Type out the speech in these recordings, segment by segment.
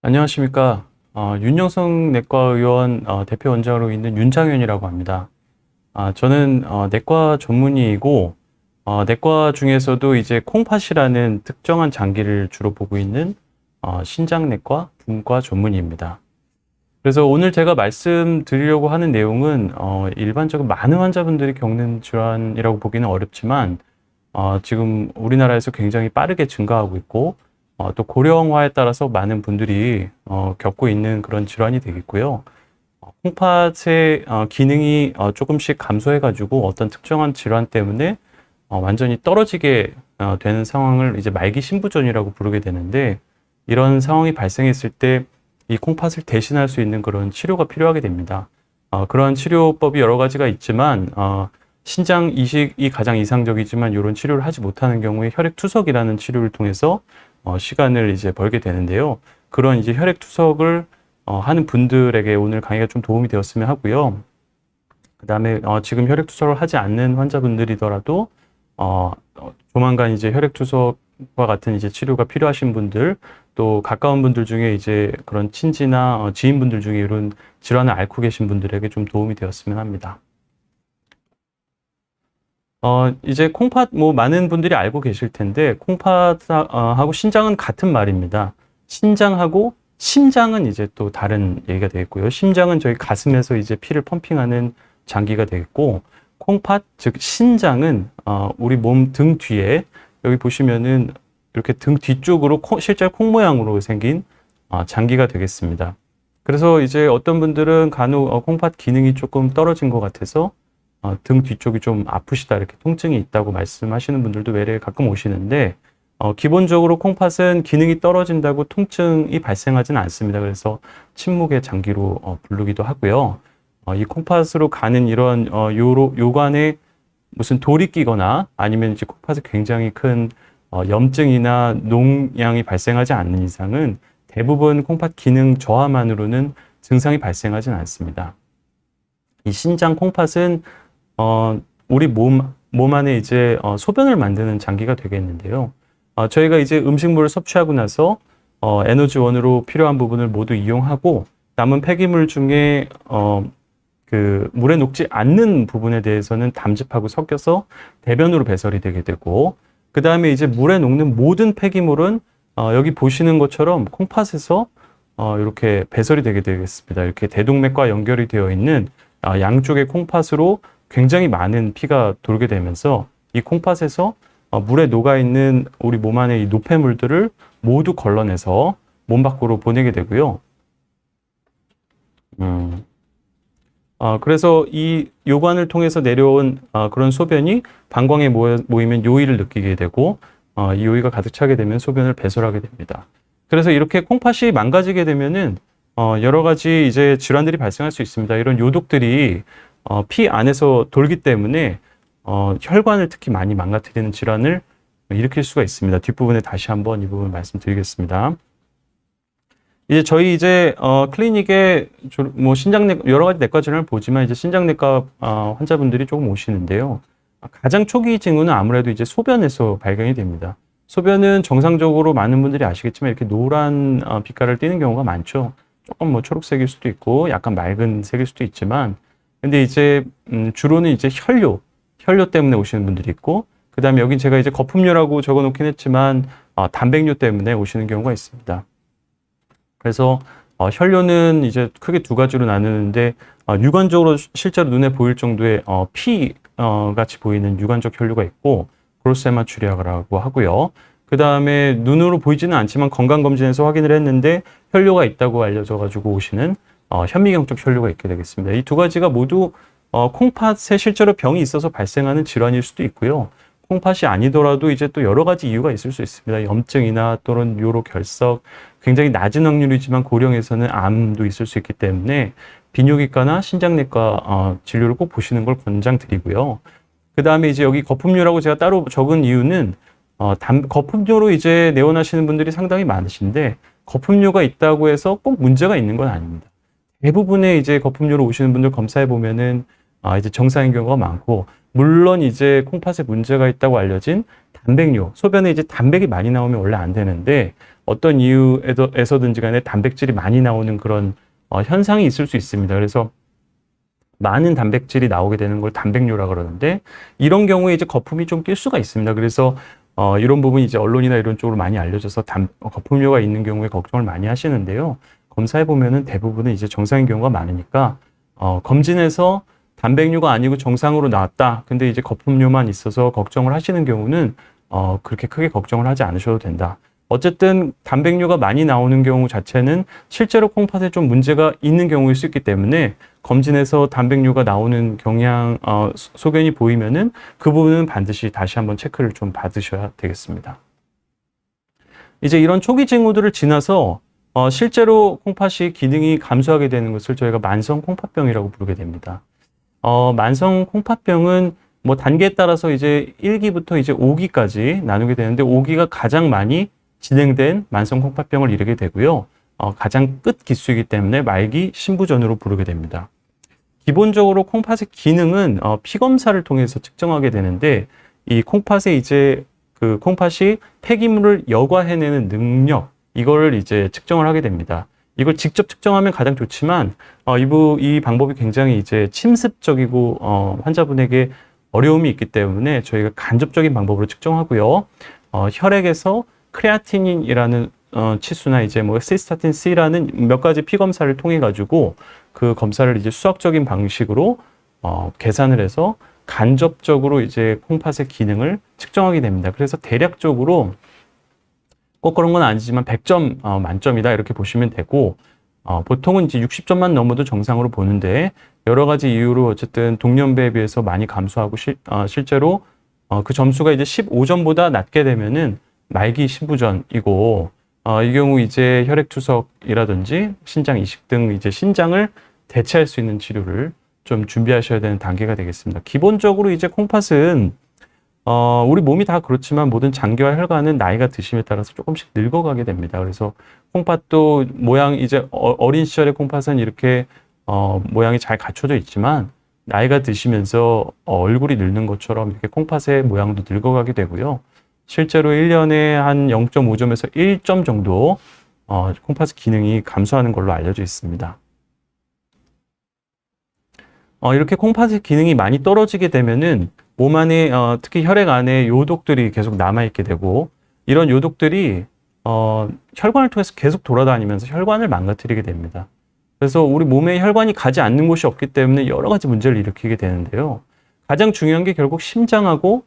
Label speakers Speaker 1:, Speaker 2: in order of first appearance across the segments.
Speaker 1: 안녕하십니까. 윤영석 내과의원 대표 원장으로 있는 윤장현이라고 합니다. 저는 내과 전문의이고 내과 중에서도 이제 콩팥이라는 특정한 장기를 주로 보고 있는 신장내과 분과 전문의입니다. 그래서 오늘 제가 말씀드리려고 하는 내용은 일반적으로 많은 환자분들이 겪는 질환이라고 보기는 어렵지만 지금 우리나라에서 굉장히 빠르게 증가하고 있고 또 고령화에 따라서 많은 분들이 겪고 있는 그런 질환이 되겠고요. 콩팥의 기능이 조금씩 감소해가지고 어떤 특정한 질환 때문에 완전히 떨어지게 되는 상황을 이제 말기 신부전이라고 부르게 되는데, 이런 상황이 발생했을 때 이 콩팥을 대신할 수 있는 그런 치료가 필요하게 됩니다. 그런 치료법이 여러 가지가 있지만 신장 이식이 가장 이상적이지만 이런 치료를 하지 못하는 경우에 혈액투석이라는 치료를 통해서 시간을 이제 벌게 되는데요. 그런 이제 혈액투석을 하는 분들에게 오늘 강의가 좀 도움이 되었으면 하고요. 그 다음에 지금 혈액투석을 하지 않는 환자분들이더라도 조만간 이제 혈액투석과 같은 이제 치료가 필요하신 분들, 또 가까운 분들 중에 이제 그런 친지나 지인분들 중에 이런 질환을 앓고 계신 분들에게 좀 도움이 되었으면 합니다. 이제 콩팥, 많은 분들이 알고 계실 텐데, 콩팥하고 신장은 같은 말입니다. 신장하고 심장은 이제 또 다른 얘기가 되겠고요. 심장은 저희 가슴에서 이제 피를 펌핑하는 장기가 되겠고, 콩팥, 즉 신장은 우리 몸 등 뒤에, 여기 보시면은 이렇게 등 뒤쪽으로 실제 콩 모양으로 생긴 장기가 되겠습니다. 그래서 이제 어떤 분들은 간혹 콩팥 기능이 조금 떨어진 것 같아서 등 뒤쪽이 좀 아프시다, 이렇게 통증이 있다고 말씀하시는 분들도 외래에 가끔 오시는데, 기본적으로 콩팥은 기능이 떨어진다고 통증이 발생하지는 않습니다. 그래서 침묵의 장기로 부르기도 하고요. 이 콩팥으로 가는 이런 요관에 무슨 돌이 끼거나 아니면 이제 콩팥에 굉장히 큰 염증이나 농양이 발생하지 않는 이상은 대부분 콩팥 기능 저하만으로는 증상이 발생하지는 않습니다. 이 신장 콩팥은 우리 몸 안에 이제 소변을 만드는 장기가 되겠는데요. 저희가 이제 음식물을 섭취하고 나서 에너지원으로 필요한 부분을 모두 이용하고 남은 폐기물 중에 그 물에 녹지 않는 부분에 대해서는 담즙하고 섞여서 대변으로 배설이 되게 되고, 그 다음에 이제 물에 녹는 모든 폐기물은 여기 보시는 것처럼 콩팥에서 이렇게 배설이 되게 되겠습니다. 이렇게 대동맥과 연결이 되어 있는 양쪽의 콩팥으로 굉장히 많은 피가 돌게 되면서 이 콩팥에서 물에 녹아있는 우리 몸 안의 이 노폐물들을 모두 걸러내서 몸 밖으로 보내게 되고요. 그래서 이 요관을 통해서 내려온 그런 소변이 방광에 모이면 요의를 느끼게 되고, 이 요의가 가득 차게 되면 소변을 배설하게 됩니다. 그래서 이렇게 콩팥이 망가지게 되면은 여러 가지 이제 질환들이 발생할 수 있습니다. 이런 요독들이 피 안에서 돌기 때문에 혈관을 특히 많이 망가뜨리는 질환을 일으킬 수가 있습니다. 뒷부분에 다시 한번 이 부분 말씀드리겠습니다. 이제 저희 이제 클리닉에 신장내 여러 가지 내과 질환을 보지만 이제 신장내과 환자분들이 조금 오시는데요. 가장 초기 징후는 아무래도 이제 소변에서 발견이 됩니다. 소변은 정상적으로 많은 분들이 아시겠지만 이렇게 노란 빛깔을 띠는 경우가 많죠. 조금 초록색일 수도 있고 약간 맑은 색일 수도 있지만, 근데 이제 주로는 이제 혈뇨 때문에 오시는 분들이 있고, 그 다음에 여긴 제가 이제 거품뇨라고 적어 놓긴 했지만 단백뇨 때문에 오시는 경우가 있습니다. 그래서 혈뇨는 이제 크게 두 가지로 나누는데, 육안적으로 실제로 눈에 보일 정도의 피 같이 보이는 육안적 혈뇨가 있고, 그로세마추리아라고 하고요. 그 다음에 눈으로 보이지는 않지만 건강검진에서 확인을 했는데 혈뇨가 있다고 알려져 가지고 오시는 현미경적 혈뇨가 있게 되겠습니다. 이 두 가지가 모두 콩팥에 실제로 병이 있어서 발생하는 질환일 수도 있고요. 콩팥이 아니더라도 이제 또 여러 가지 이유가 있을 수 있습니다. 염증이나 또는 요로 결석, 굉장히 낮은 확률이지만 고령에서는 암도 있을 수 있기 때문에 비뇨기과나 신장내과 진료를 꼭 보시는 걸 권장드리고요. 그 다음에 이제 여기 거품뇨라고 제가 따로 적은 이유는 거품뇨로 이제 내원하시는 분들이 상당히 많으신데, 거품뇨가 있다고 해서 꼭 문제가 있는 건 아닙니다. 대부분의 이제 거품뇨로 오시는 분들 검사해 보면은 이제 정상인 경우가 많고, 물론 이제 콩팥에 문제가 있다고 알려진 단백뇨, 소변에 이제 단백이 많이 나오면 원래 안 되는데 어떤 이유에서든지 간에 단백질이 많이 나오는 그런 현상이 있을 수 있습니다. 그래서 많은 단백질이 나오게 되는 걸 단백뇨라 그러는데, 이런 경우에 이제 거품이 좀 낄 수가 있습니다. 그래서 이런 부분이 이제 언론이나 이런 쪽으로 많이 알려져서 거품료가 있는 경우에 걱정을 많이 하시는데요. 검사해 보면은 대부분은 이제 정상인 경우가 많으니까 검진에서 단백뇨가 아니고 정상으로 나왔다. 근데 이제 거품료만 있어서 걱정을 하시는 경우는 그렇게 크게 걱정을 하지 않으셔도 된다. 어쨌든 단백뇨가 많이 나오는 경우 자체는 실제로 콩팥에 좀 문제가 있는 경우일 수 있기 때문에 검진에서 단백뇨가 나오는 소견이 보이면은 그 부분은 반드시 다시 한번 체크를 좀 받으셔야 되겠습니다. 이제 이런 초기 징후들을 지나서 실제로 콩팥이 기능이 감소하게 되는 것을 저희가 만성 콩팥병이라고 부르게 됩니다. 만성 콩팥병은 뭐 단계에 따라서 이제 1기부터 이제 5기까지 나누게 되는데, 5기가 가장 많이 진행된 만성 콩팥병을 이르게 되고요. 가장 끝 기수이기 때문에 말기 신부전으로 부르게 됩니다. 기본적으로 콩팥의 기능은 피검사를 통해서 측정하게 되는데, 이 콩팥에 이제 그 콩팥이 폐기물을 여과해내는 능력, 이걸 이제 측정을 하게 됩니다. 이걸 직접 측정하면 가장 좋지만 이 방법이 굉장히 이제 침습적이고 환자분에게 어려움이 있기 때문에 저희가 간접적인 방법으로 측정하고요. 혈액에서 크레아티닌이라는 치수나 이제 뭐 시스타틴 C라는 몇 가지 피 검사를 통해 가지고 그 검사를 이제 수학적인 방식으로 계산을 해서 간접적으로 이제 콩팥의 기능을 측정하게 됩니다. 그래서 대략적으로 꼭 그런 건 아니지만 100점 만점이다 이렇게 보시면 되고, 보통은 이제 60점만 넘어도 정상으로 보는데, 여러 가지 이유로 어쨌든 동년배에 비해서 많이 감소하고 실제로 그 점수가 이제 15점보다 낮게 되면은 말기 신부전이고, 이 경우 이제 혈액투석이라든지 신장 이식 등 이제 신장을 대체할 수 있는 치료를 좀 준비하셔야 되는 단계가 되겠습니다. 기본적으로 이제 콩팥은 우리 몸이 다 그렇지만 모든 장기와 혈관은 나이가 드심에 따라서 조금씩 늙어가게 됩니다. 그래서 콩팥도 이제 어린 시절의 콩팥은 이렇게 모양이 잘 갖춰져 있지만, 나이가 드시면서 얼굴이 늙는 것처럼 이렇게 콩팥의 모양도 늙어가게 되고요. 실제로 1년에 한 0.5점에서 1점 정도 콩팥의 기능이 감소하는 걸로 알려져 있습니다. 이렇게 콩팥의 기능이 많이 떨어지게 되면은 몸 안에 특히 혈액 안에 요독들이 계속 남아있게 되고, 이런 요독들이 혈관을 통해서 계속 돌아다니면서 혈관을 망가뜨리게 됩니다. 그래서 우리 몸에 혈관이 가지 않는 곳이 없기 때문에 여러 가지 문제를 일으키게 되는데요. 가장 중요한 게 결국 심장하고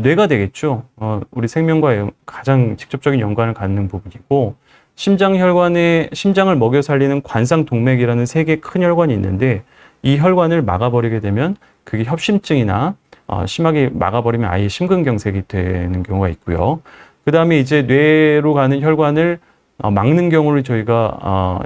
Speaker 1: 뇌가 되겠죠. 우리 생명과 가장 직접적인 연관을 갖는 부분이고, 심장을 먹여 살리는 관상동맥이라는 세 개의 큰 혈관이 있는데, 이 혈관을 막아버리게 되면 그게 협심증이나 심하게 막아버리면 아예 심근경색이 되는 경우가 있고요. 그 다음에 이제 뇌로 가는 혈관을 막는 경우를 저희가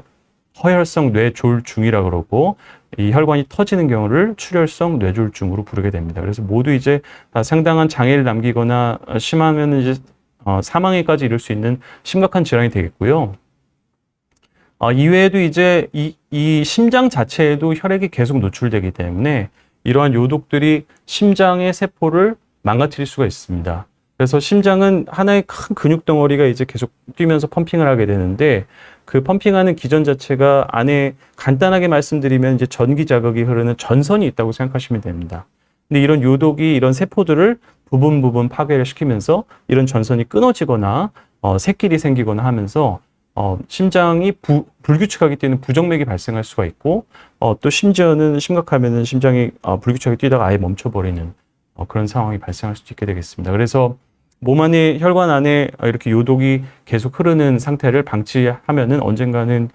Speaker 1: 허혈성 뇌졸중이라고 그러고, 이 혈관이 터지는 경우를 출혈성 뇌졸중으로 부르게 됩니다. 그래서 모두 이제 상당한 장애를 남기거나 심하면 이제 사망에까지 이를 수 있는 심각한 질환이 되겠고요. 이외에도 이제 이 심장 자체에도 혈액이 계속 노출되기 때문에 이러한 요독들이 심장의 세포를 망가뜨릴 수가 있습니다. 그래서 심장은 하나의 큰 근육 덩어리가 이제 계속 뛰면서 펌핑을 하게 되는데, 그 펌핑하는 기전 자체가 안에 간단하게 말씀드리면 이제 전기 자극이 흐르는 전선이 있다고 생각하시면 됩니다. 근데 이런 요독이 이런 세포들을 부분 파괴를 시키면서 이런 전선이 끊어지거나 새길이 생기거나 하면서 심장이 불규칙하게 뛰는 부정맥이 발생할 수가 있고, 또 심지어는 심각하면은 심장이 불규칙하게 뛰다가 아예 멈춰버리는 그런 상황이 발생할 수도 있게 되겠습니다. 그래서 몸 안에 혈관 안에 이렇게 요독이 계속 흐르는 상태를 방치하면은 언젠가는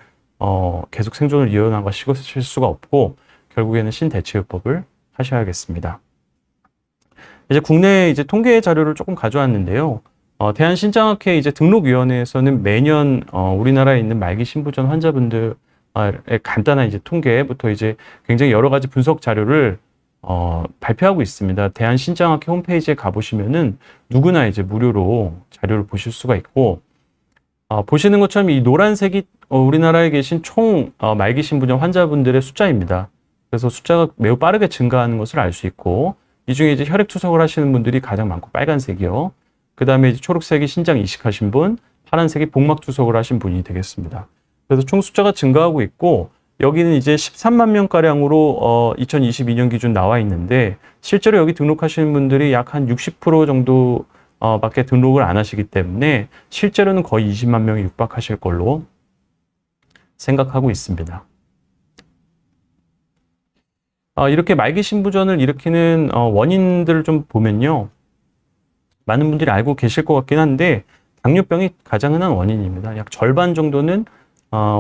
Speaker 1: 계속 생존을 이어나가실 수가 없고, 결국에는 신대체요법을 하셔야겠습니다. 이제 국내 이제 통계 자료를 조금 가져왔는데요. 대한신장학회 이제 등록위원회에서는 매년 우리나라에 있는 말기 신부전 환자분들의 간단한 이제 통계부터 이제 굉장히 여러 가지 분석 자료를 발표하고 있습니다. 대한신장학회 홈페이지에 가보시면은 누구나 이제 무료로 자료를 보실 수가 있고, 보시는 것처럼 이 노란색이 우리나라에 계신 총 말기 신부전 환자분들의 숫자입니다. 그래서 숫자가 매우 빠르게 증가하는 것을 알 수 있고, 이 중에 이제 혈액 투석을 하시는 분들이 가장 많고 빨간색이요. 그 다음에 초록색이 신장 이식하신 분, 파란색이 복막 투석을 하신 분이 되겠습니다. 그래서 총 숫자가 증가하고 있고 여기는 이제 13만 명가량으로 2022년 기준 나와 있는데 실제로 여기 등록하시는 분들이 약 한 60% 정도 밖에 등록을 안 하시기 때문에 실제로는 거의 20만 명이 육박하실 걸로 생각하고 있습니다. 이렇게 말기 신부전을 일으키는 원인들을 좀 보면요. 많은 분들이 알고 계실 것 같긴 한데 당뇨병이 가장 흔한 원인입니다. 약 절반 정도는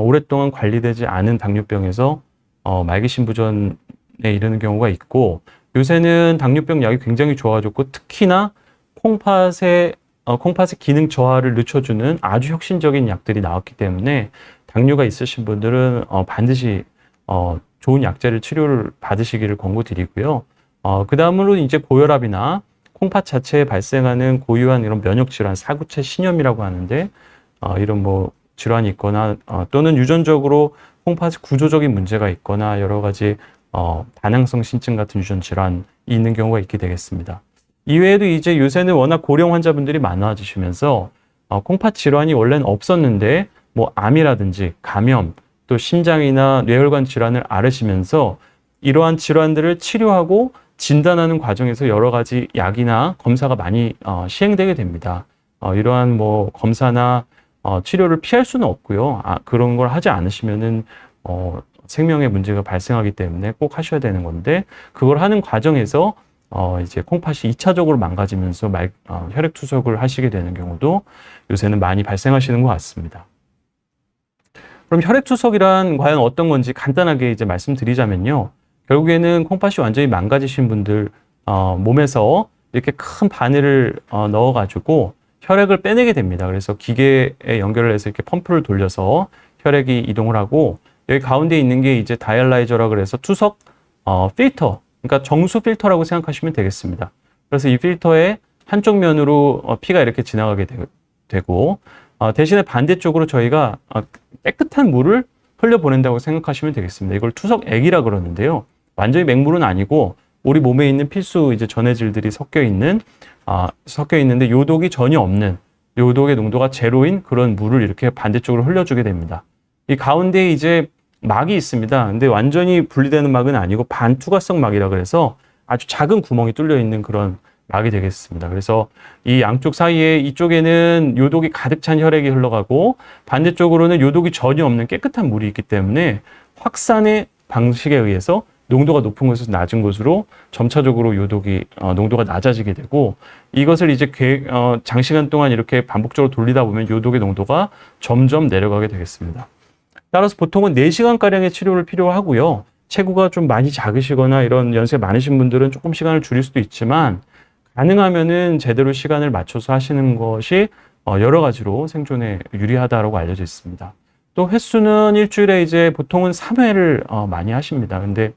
Speaker 1: 오랫동안 관리되지 않은 당뇨병에서 말기 신부전에 이르는 경우가 있고 요새는 당뇨병 약이 굉장히 좋아졌고 특히나 콩팥의 기능 저하를 늦춰주는 아주 혁신적인 약들이 나왔기 때문에 당뇨가 있으신 분들은 반드시 좋은 약제를 치료를 받으시기를 권고드리고요. 그 다음으로 이제 고혈압이나 콩팥 자체에 발생하는 고유한 이런 면역 질환, 사구체 신염이라고 하는데 이런 뭐 질환이 있거나 또는 유전적으로 콩팥 구조적인 문제가 있거나 여러 가지 다낭성 신증 같은 유전 질환이 있는 경우가 있게 되겠습니다. 이외에도 이제 요새는 워낙 고령 환자분들이 많아지시면서 콩팥 질환이 원래는 없었는데 뭐 암이라든지 감염 또 심장이나 뇌혈관 질환을 앓으시면서 이러한 질환들을 치료하고 진단하는 과정에서 여러 가지 약이나 검사가 많이 시행되게 됩니다. 이러한 뭐 검사나 치료를 피할 수는 없고요. 그런 걸 하지 않으시면은 생명의 문제가 발생하기 때문에 꼭 하셔야 되는 건데 그걸 하는 과정에서 이제 콩팥이 2차적으로 망가지면서 혈액 투석을 하시게 되는 경우도 요새는 많이 발생하시는 것 같습니다. 그럼 혈액 투석이란 과연 어떤 건지 간단하게 이제 말씀드리자면요. 결국에는 콩팥이 완전히 망가지신 분들 몸에서 이렇게 큰 바늘을 넣어가지고 혈액을 빼내게 됩니다. 그래서 기계에 연결을 해서 이렇게 펌프를 돌려서 혈액이 이동을 하고 여기 가운데 있는 게 이제 다이얼라이저라 그래서 투석 필터, 그러니까 정수 필터라고 생각하시면 되겠습니다. 그래서 이 필터의 한쪽 면으로 피가 이렇게 지나가게 되고 대신에 반대쪽으로 저희가 깨끗한 물을 흘려보낸다고 생각하시면 되겠습니다. 이걸 투석액이라 그러는데요. 완전히 맹물은 아니고 우리 몸에 있는 필수 이제 전해질들이 섞여 있는데 요독이 전혀 없는 요독의 농도가 제로인 그런 물을 이렇게 반대쪽으로 흘려주게 됩니다. 이 가운데에 이제 막이 있습니다. 근데 완전히 분리되는 막은 아니고 반투과성 막이라 그래서 아주 작은 구멍이 뚫려 있는 그런 막이 되겠습니다. 그래서 이 양쪽 사이에 이쪽에는 요독이 가득 찬 혈액이 흘러가고 반대쪽으로는 요독이 전혀 없는 깨끗한 물이 있기 때문에 확산의 방식에 의해서 농도가 높은 곳에서 낮은 곳으로 점차적으로 요독이 농도가 낮아지게 되고 이것을 이제 장시간 동안 이렇게 반복적으로 돌리다 보면 요독의 농도가 점점 내려가게 되겠습니다. 따라서 보통은 4시간가량의 치료를 필요하고요. 체구가 좀 많이 작으시거나 이런 연세가 많으신 분들은 조금 시간을 줄일 수도 있지만 가능하면은 제대로 시간을 맞춰서 하시는 것이 여러 가지로 생존에 유리하다고 알려져 있습니다. 또 횟수는 일주일에 이제 보통은 3회를 많이 하십니다. 근데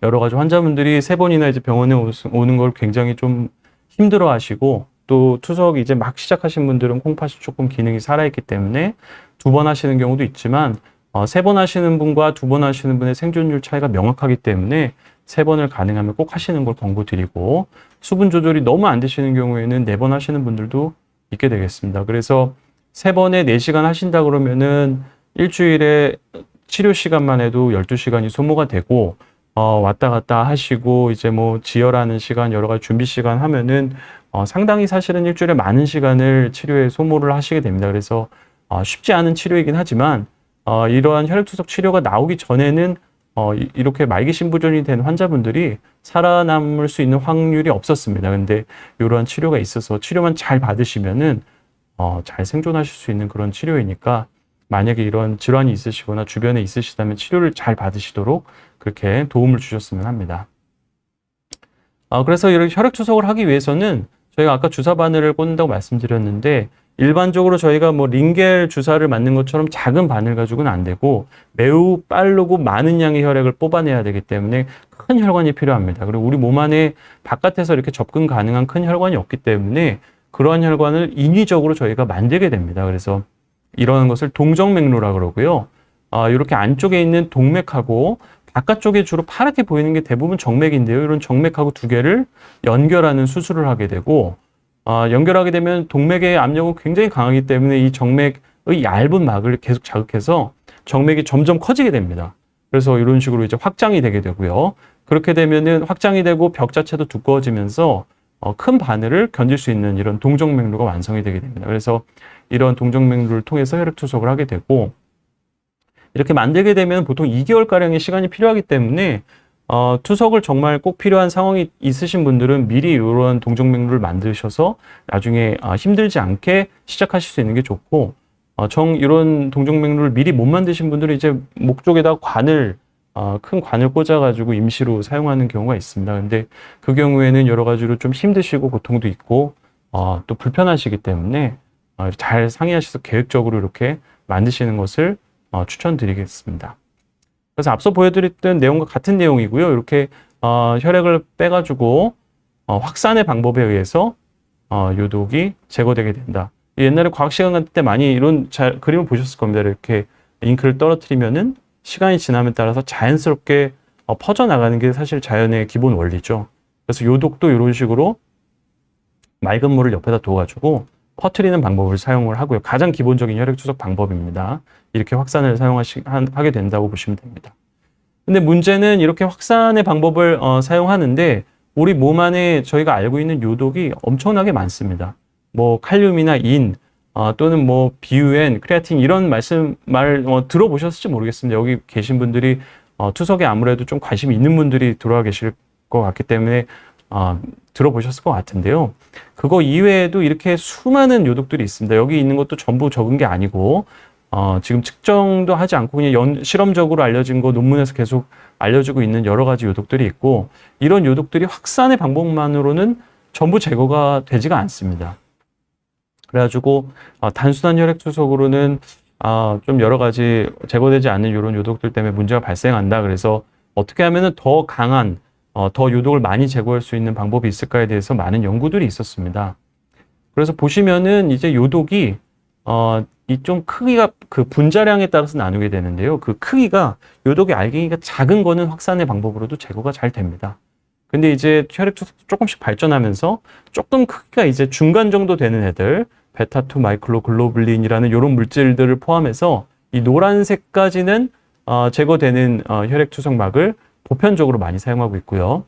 Speaker 1: 여러 가지 환자분들이 3번이나 이제 병원에 오는 걸 굉장히 좀 힘들어 하시고 또 투석 이제 막 시작하신 분들은 콩팥이 조금 기능이 살아있기 때문에 2번 하시는 경우도 있지만 3번 하시는 분과 2번 하시는 분의 생존율 차이가 명확하기 때문에 3번을 가능하면 꼭 하시는 걸 권고드리고 수분 조절이 너무 안 되시는 경우에는 4번 하시는 분들도 있게 되겠습니다. 그래서 3번에 4시간 하신다 그러면은 일주일에 치료 시간만 해도 12시간이 소모가 되고 왔다 갔다 하시고 이제 뭐 지혈하는 시간 여러 가지 준비 시간 하면은 상당히 사실은 일주일에 많은 시간을 치료에 소모를 하시게 됩니다. 그래서 쉽지 않은 치료이긴 하지만 이러한 혈액투석 치료가 나오기 전에는 이렇게 말기 신부전이 된 환자분들이 살아남을 수 있는 확률이 없었습니다. 근데 이러한 치료가 있어서 치료만 잘 받으시면은 잘 생존하실 수 있는 그런 치료이니까 만약에 이런 질환이 있으시거나 주변에 있으시다면 치료를 잘 받으시도록 그렇게 도움을 주셨으면 합니다. 그래서 이렇게 혈액투석을 하기 위해서는 저희가 아까 주사 바늘을 꽂는다고 말씀드렸는데 일반적으로 저희가 뭐 링겔 주사를 맞는 것처럼 작은 바늘 가지고는 안 되고 매우 빠르고 많은 양의 혈액을 뽑아내야 되기 때문에 큰 혈관이 필요합니다. 그리고 우리 몸 안에 바깥에서 이렇게 접근 가능한 큰 혈관이 없기 때문에 그러한 혈관을 인위적으로 저희가 만들게 됩니다. 그래서 이러한 것을 동정맥로라 그러고요. 이렇게 안쪽에 있는 동맥하고 바깥쪽에 주로 파랗게 보이는 게 대부분 정맥인데요. 이런 정맥하고 두 개를 연결하는 수술을 하게 되고 연결하게 되면 동맥의 압력은 굉장히 강하기 때문에 이 정맥의 얇은 막을 계속 자극해서 정맥이 점점 커지게 됩니다. 그래서 이런 식으로 이제 확장이 되게 되고요. 그렇게 되면은 확장이 되고 벽 자체도 두꺼워지면서 큰 바늘을 견딜 수 있는 이런 동정맥류가 완성이 되게 됩니다. 그래서 이런 동정맥류를 통해서 혈액투석을 하게 되고, 이렇게 만들게 되면 보통 2개월가량의 시간이 필요하기 때문에 투석을 정말 꼭 필요한 상황이 있으신 분들은 미리 이런 동정맥류를 만드셔서 나중에 힘들지 않게 시작하실 수 있는 게 좋고, 이런 동정맥류를 미리 못 만드신 분들은 이제 목 쪽에다 큰 관을 꽂아가지고 임시로 사용하는 경우가 있습니다. 근데 그 경우에는 여러 가지로 좀 힘드시고 고통도 있고, 또 불편하시기 때문에 잘 상의하셔서 계획적으로 이렇게 만드시는 것을 추천드리겠습니다. 그래서 앞서 보여드렸던 내용과 같은 내용이고요. 이렇게 혈액을 빼가지고 확산의 방법에 의해서 요독이 제거되게 된다. 옛날에 과학 시간 같을 때 많이 이런 그림을 보셨을 겁니다. 이렇게 잉크를 떨어뜨리면은 시간이 지남에 따라서 자연스럽게 퍼져나가는 게 사실 자연의 기본 원리죠. 그래서 요독도 이런 식으로 맑은 물을 옆에다 둬가지고 퍼뜨리는 방법을 사용을 하고요. 가장 기본적인 혈액투석 방법입니다. 이렇게 확산을 하게 된다고 보시면 됩니다. 근데 문제는 이렇게 확산의 방법을 사용하는데 우리 몸 안에 저희가 알고 있는 요독이 엄청나게 많습니다. 뭐 칼륨이나 인, 또는 뭐 비유엔, 크레아틴 이런 말 들어보셨을지 모르겠습니다. 여기 계신 분들이 투석에 아무래도 좀 관심이 있는 분들이 들어와 계실 것 같기 때문에 들어보셨을 것 같은데요. 그거 이외에도 이렇게 수많은 요독들이 있습니다. 여기 있는 것도 전부 적은 게 아니고 지금 측정도 하지 않고 그냥 실험적으로 알려진 거 논문에서 계속 알려지고 있는 여러 가지 요독들이 있고, 이런 요독들이 확산의 방법만으로는 전부 제거가 되지가 않습니다. 그래가지고 단순한 혈액투석으로는 좀 여러 가지 제거되지 않는 이런 요독들 때문에 문제가 발생한다. 그래서 어떻게 하면은 더 강한 더 요독을 많이 제거할 수 있는 방법이 있을까에 대해서 많은 연구들이 있었습니다. 그래서 보시면은 이제 요독이 이 좀 크기가 그 분자량에 따라서 나누게 되는데요. 그 크기가 요독의 알갱이가 작은 거는 확산의 방법으로도 제거가 잘 됩니다. 근데 이제 혈액투석도 조금씩 발전하면서 조금 크기가 이제 중간 정도 되는 애들, 베타2 마이크로글로불린이라는 이런 물질들을 포함해서 이 노란색까지는 제거되는 혈액투석막을 보편적으로 많이 사용하고 있고요.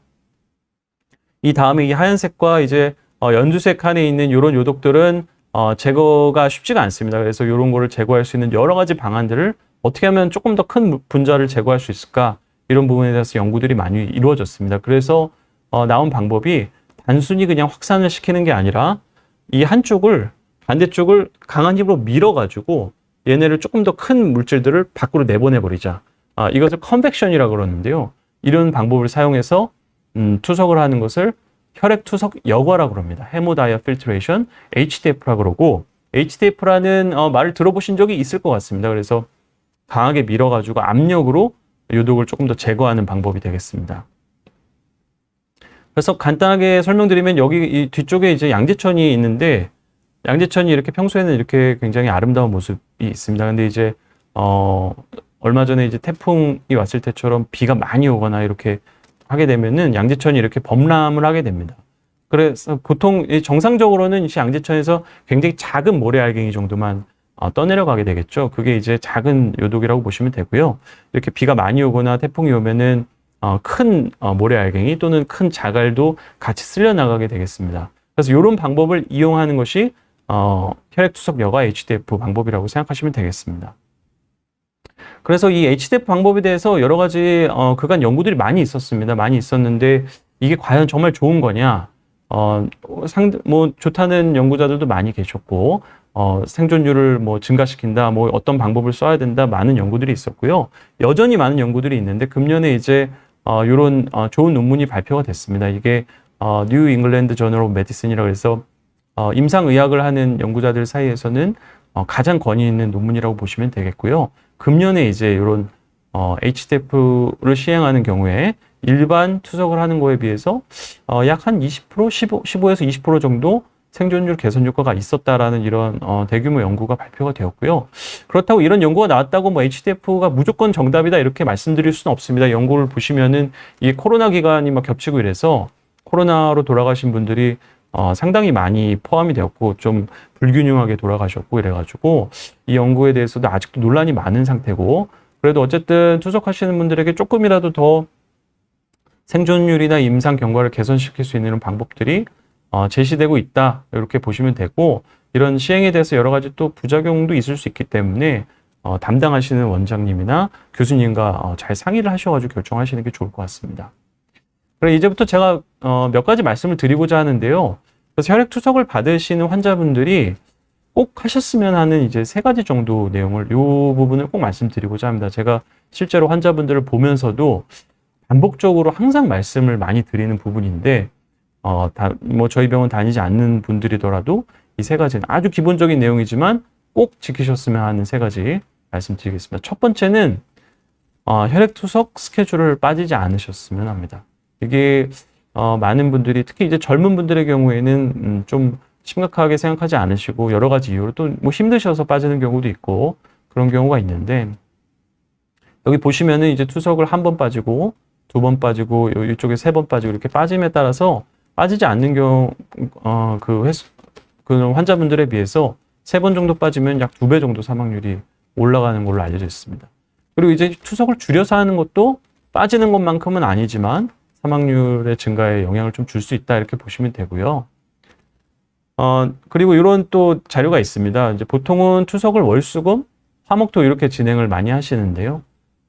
Speaker 1: 이 다음에 이 하얀색과 이제 연두색 칸에 있는 이런 요독들은 제거가 쉽지가 않습니다. 그래서 이런 거를 제거할 수 있는 여러 가지 방안들을 어떻게 하면 조금 더 큰 분자를 제거할 수 있을까, 이런 부분에 대해서 연구들이 많이 이루어졌습니다. 그래서 나온 방법이 단순히 그냥 확산을 시키는 게 아니라 이 한쪽을, 반대쪽을 강한 힘으로 밀어가지고 얘네를 조금 더 큰 물질들을 밖으로 내보내버리자. 이것을 컨벡션이라고 그러는데요. 이런 방법을 사용해서 투석을 하는 것을 혈액투석 여과라고 그럽니다. 헤모다이어필트레이션, HDF라고 그러고, HDF라는 말을 들어보신 적이 있을 것 같습니다. 그래서 강하게 밀어가지고 압력으로 요독을 조금 더 제거하는 방법이 되겠습니다. 그래서 간단하게 설명드리면 여기 이 뒤쪽에 이제 양재천이 있는데, 양재천이 이렇게 평소에는 이렇게 굉장히 아름다운 모습이 있습니다. 근데 이제 얼마 전에 이제 태풍이 왔을 때처럼 비가 많이 오거나 이렇게 하게 되면은 양재천이 이렇게 범람을 하게 됩니다. 그래서 보통 정상적으로는 이 양재천에서 굉장히 작은 모래알갱이 정도만 떠내려가게 되겠죠. 그게 이제 작은 요독이라고 보시면 되고요. 이렇게 비가 많이 오거나 태풍이 오면은 큰 모래알갱이 또는 큰 자갈도 같이 쓸려 나가게 되겠습니다. 그래서 이런 방법을 이용하는 것이 혈액투석 여과 HDF 방법이라고 생각하시면 되겠습니다. 그래서 이 HDF 방법에 대해서 여러 가지 그간 연구들이 많이 있었습니다. 많이 있었는데 이게 과연 정말 좋은 거냐? 뭐 좋다는 연구자들도 많이 계셨고, 생존율을 뭐 증가시킨다, 뭐 어떤 방법을 써야 된다, 많은 연구들이 있었고요. 여전히 많은 연구들이 있는데 금년에 이제 이런 좋은 논문이 발표가 됐습니다. 이게 뉴 잉글랜드 저널 오브 메디슨이라고 해서 임상의학을 하는 연구자들 사이에서는 가장 권위 있는 논문이라고 보시면 되겠고요. 금년에 이제 이런 HDF를 시행하는 경우에 일반 투석을 하는 거에 비해서 약 한 20%, 15에서 20% 정도 생존율 개선 효과가 있었다라는 이런 대규모 연구가 발표가 되었고요. 그렇다고 이런 연구가 나왔다고 뭐 HDF가 무조건 정답이다 이렇게 말씀드릴 수는 없습니다. 연구를 보시면은 이게 코로나 기간이 막 겹치고 이래서 코로나로 돌아가신 분들이 상당히 많이 포함이 되었고 좀 불균형하게 돌아가셨고 이래가지고 이 연구에 대해서도 아직도 논란이 많은 상태고, 그래도 어쨌든 투석하시는 분들에게 조금이라도 더 생존율이나 임상 경과를 개선시킬 수 있는 방법들이 제시되고 있다, 이렇게 보시면 되고, 이런 시행에 대해서 여러 가지 또 부작용도 있을 수 있기 때문에 담당하시는 원장님이나 교수님과 잘 상의를 하셔가지고 결정하시는 게 좋을 것 같습니다. 그럼 이제부터 제가 몇 가지 말씀을 드리고자 하는데요. 그래서 혈액 투석을 받으시는 환자분들이 꼭 하셨으면 하는 이제 3가지 정도 내용을, 이 부분을 꼭 말씀드리고자 합니다. 제가 실제로 환자분들을 보면서도 반복적으로 항상 말씀을 많이 드리는 부분인데, 저희 병원 다니지 않는 분들이더라도 이 3가지는 아주 기본적인 내용이지만 꼭 지키셨으면 하는 3가지 말씀드리겠습니다. 첫 번째는 혈액 투석 스케줄을 빠지지 않으셨으면 합니다. 이게 많은 분들이, 특히 이제 젊은 분들의 경우에는 좀 심각하게 생각하지 않으시고 여러 가지 이유로 또 뭐 힘드셔서 빠지는 경우도 있고 그런 경우가 있는데, 여기 보시면은 이제 투석을 1번 빠지고 2번 빠지고 이쪽에 3번 빠지고 이렇게 빠짐에 따라서 빠지지 않는 경우 그 환자분들에 비해서 3번 정도 빠지면 약 2배 정도 사망률이 올라가는 걸로 알려져 있습니다. 그리고 이제 투석을 줄여서 하는 것도 빠지는 것만큼은 아니지만 사망률의 증가에 영향을 좀 줄 수 있다, 이렇게 보시면 되고요. 그리고 이런 또 자료가 있습니다. 이제 보통은 투석을 월수금, 화목토 이렇게 진행을 많이 하시는데요.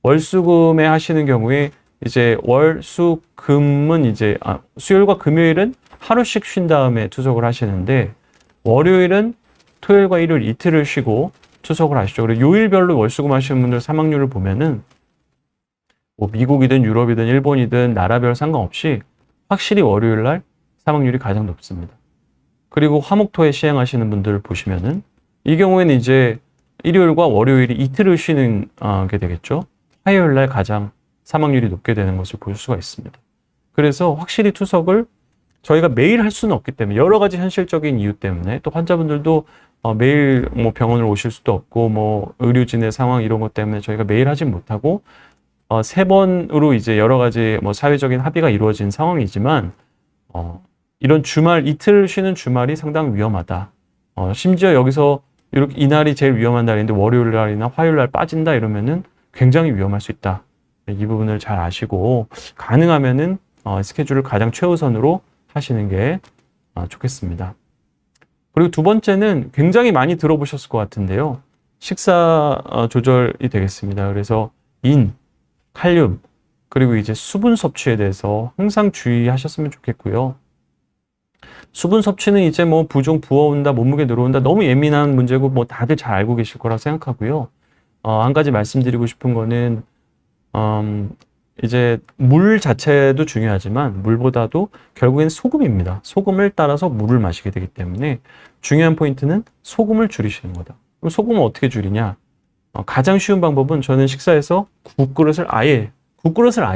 Speaker 1: 월수금에 하시는 경우에 이제 월, 수, 금은 이제 수요일과 금요일은 하루씩 쉰 다음에 투석을 하시는데, 월요일은 토요일과 일요일 이틀을 쉬고 투석을 하시죠. 그리고 요일별로 월수금 하시는 분들 사망률을 보면은 뭐 미국이든 유럽이든 일본이든 나라별 상관없이 확실히 월요일 날 사망률이 가장 높습니다. 그리고 화목토에 시행하시는 분들을 보시면은 이 경우에는 이제 일요일과 월요일이 이틀을 쉬는 게 되겠죠. 화요일 날 가장 사망률이 높게 되는 것을 볼 수가 있습니다. 그래서 확실히 투석을 저희가 매일 할 수는 없기 때문에, 여러 가지 현실적인 이유 때문에, 또 환자분들도 매일 뭐 병원을 오실 수도 없고 뭐 의료진의 상황 이런 것 때문에 저희가 매일 하진 못하고 3번으로 이제 여러 가지 뭐 사회적인 합의가 이루어진 상황이지만 이런 주말, 이틀 쉬는 주말이 상당히 위험하다. 심지어 여기서 이렇게 이날이 제일 위험한 날인데 월요일 날이나 화요일 날 빠진다 이러면은 굉장히 위험할 수 있다. 이 부분을 잘 아시고 가능하면은 스케줄을 가장 최우선으로 하시는 게 좋겠습니다. 그리고 2번째는 굉장히 많이 들어보셨을 것 같은데요. 식사 조절이 되겠습니다. 그래서 칼륨, 그리고 이제 수분 섭취에 대해서 항상 주의하셨으면 좋겠고요. 수분 섭취는 이제 뭐 부종 부어온다, 몸무게 늘어온다, 너무 예민한 문제고 뭐 다들 잘 알고 계실 거라 생각하고요. 한 가지 말씀드리고 싶은 거는 이제 물 자체도 중요하지만 물보다도 결국엔 소금입니다. 소금을 따라서 물을 마시게 되기 때문에 중요한 포인트는 소금을 줄이시는 거다. 그럼 소금을 어떻게 줄이냐? 가장 쉬운 방법은 저는 식사에서 국그릇을 아예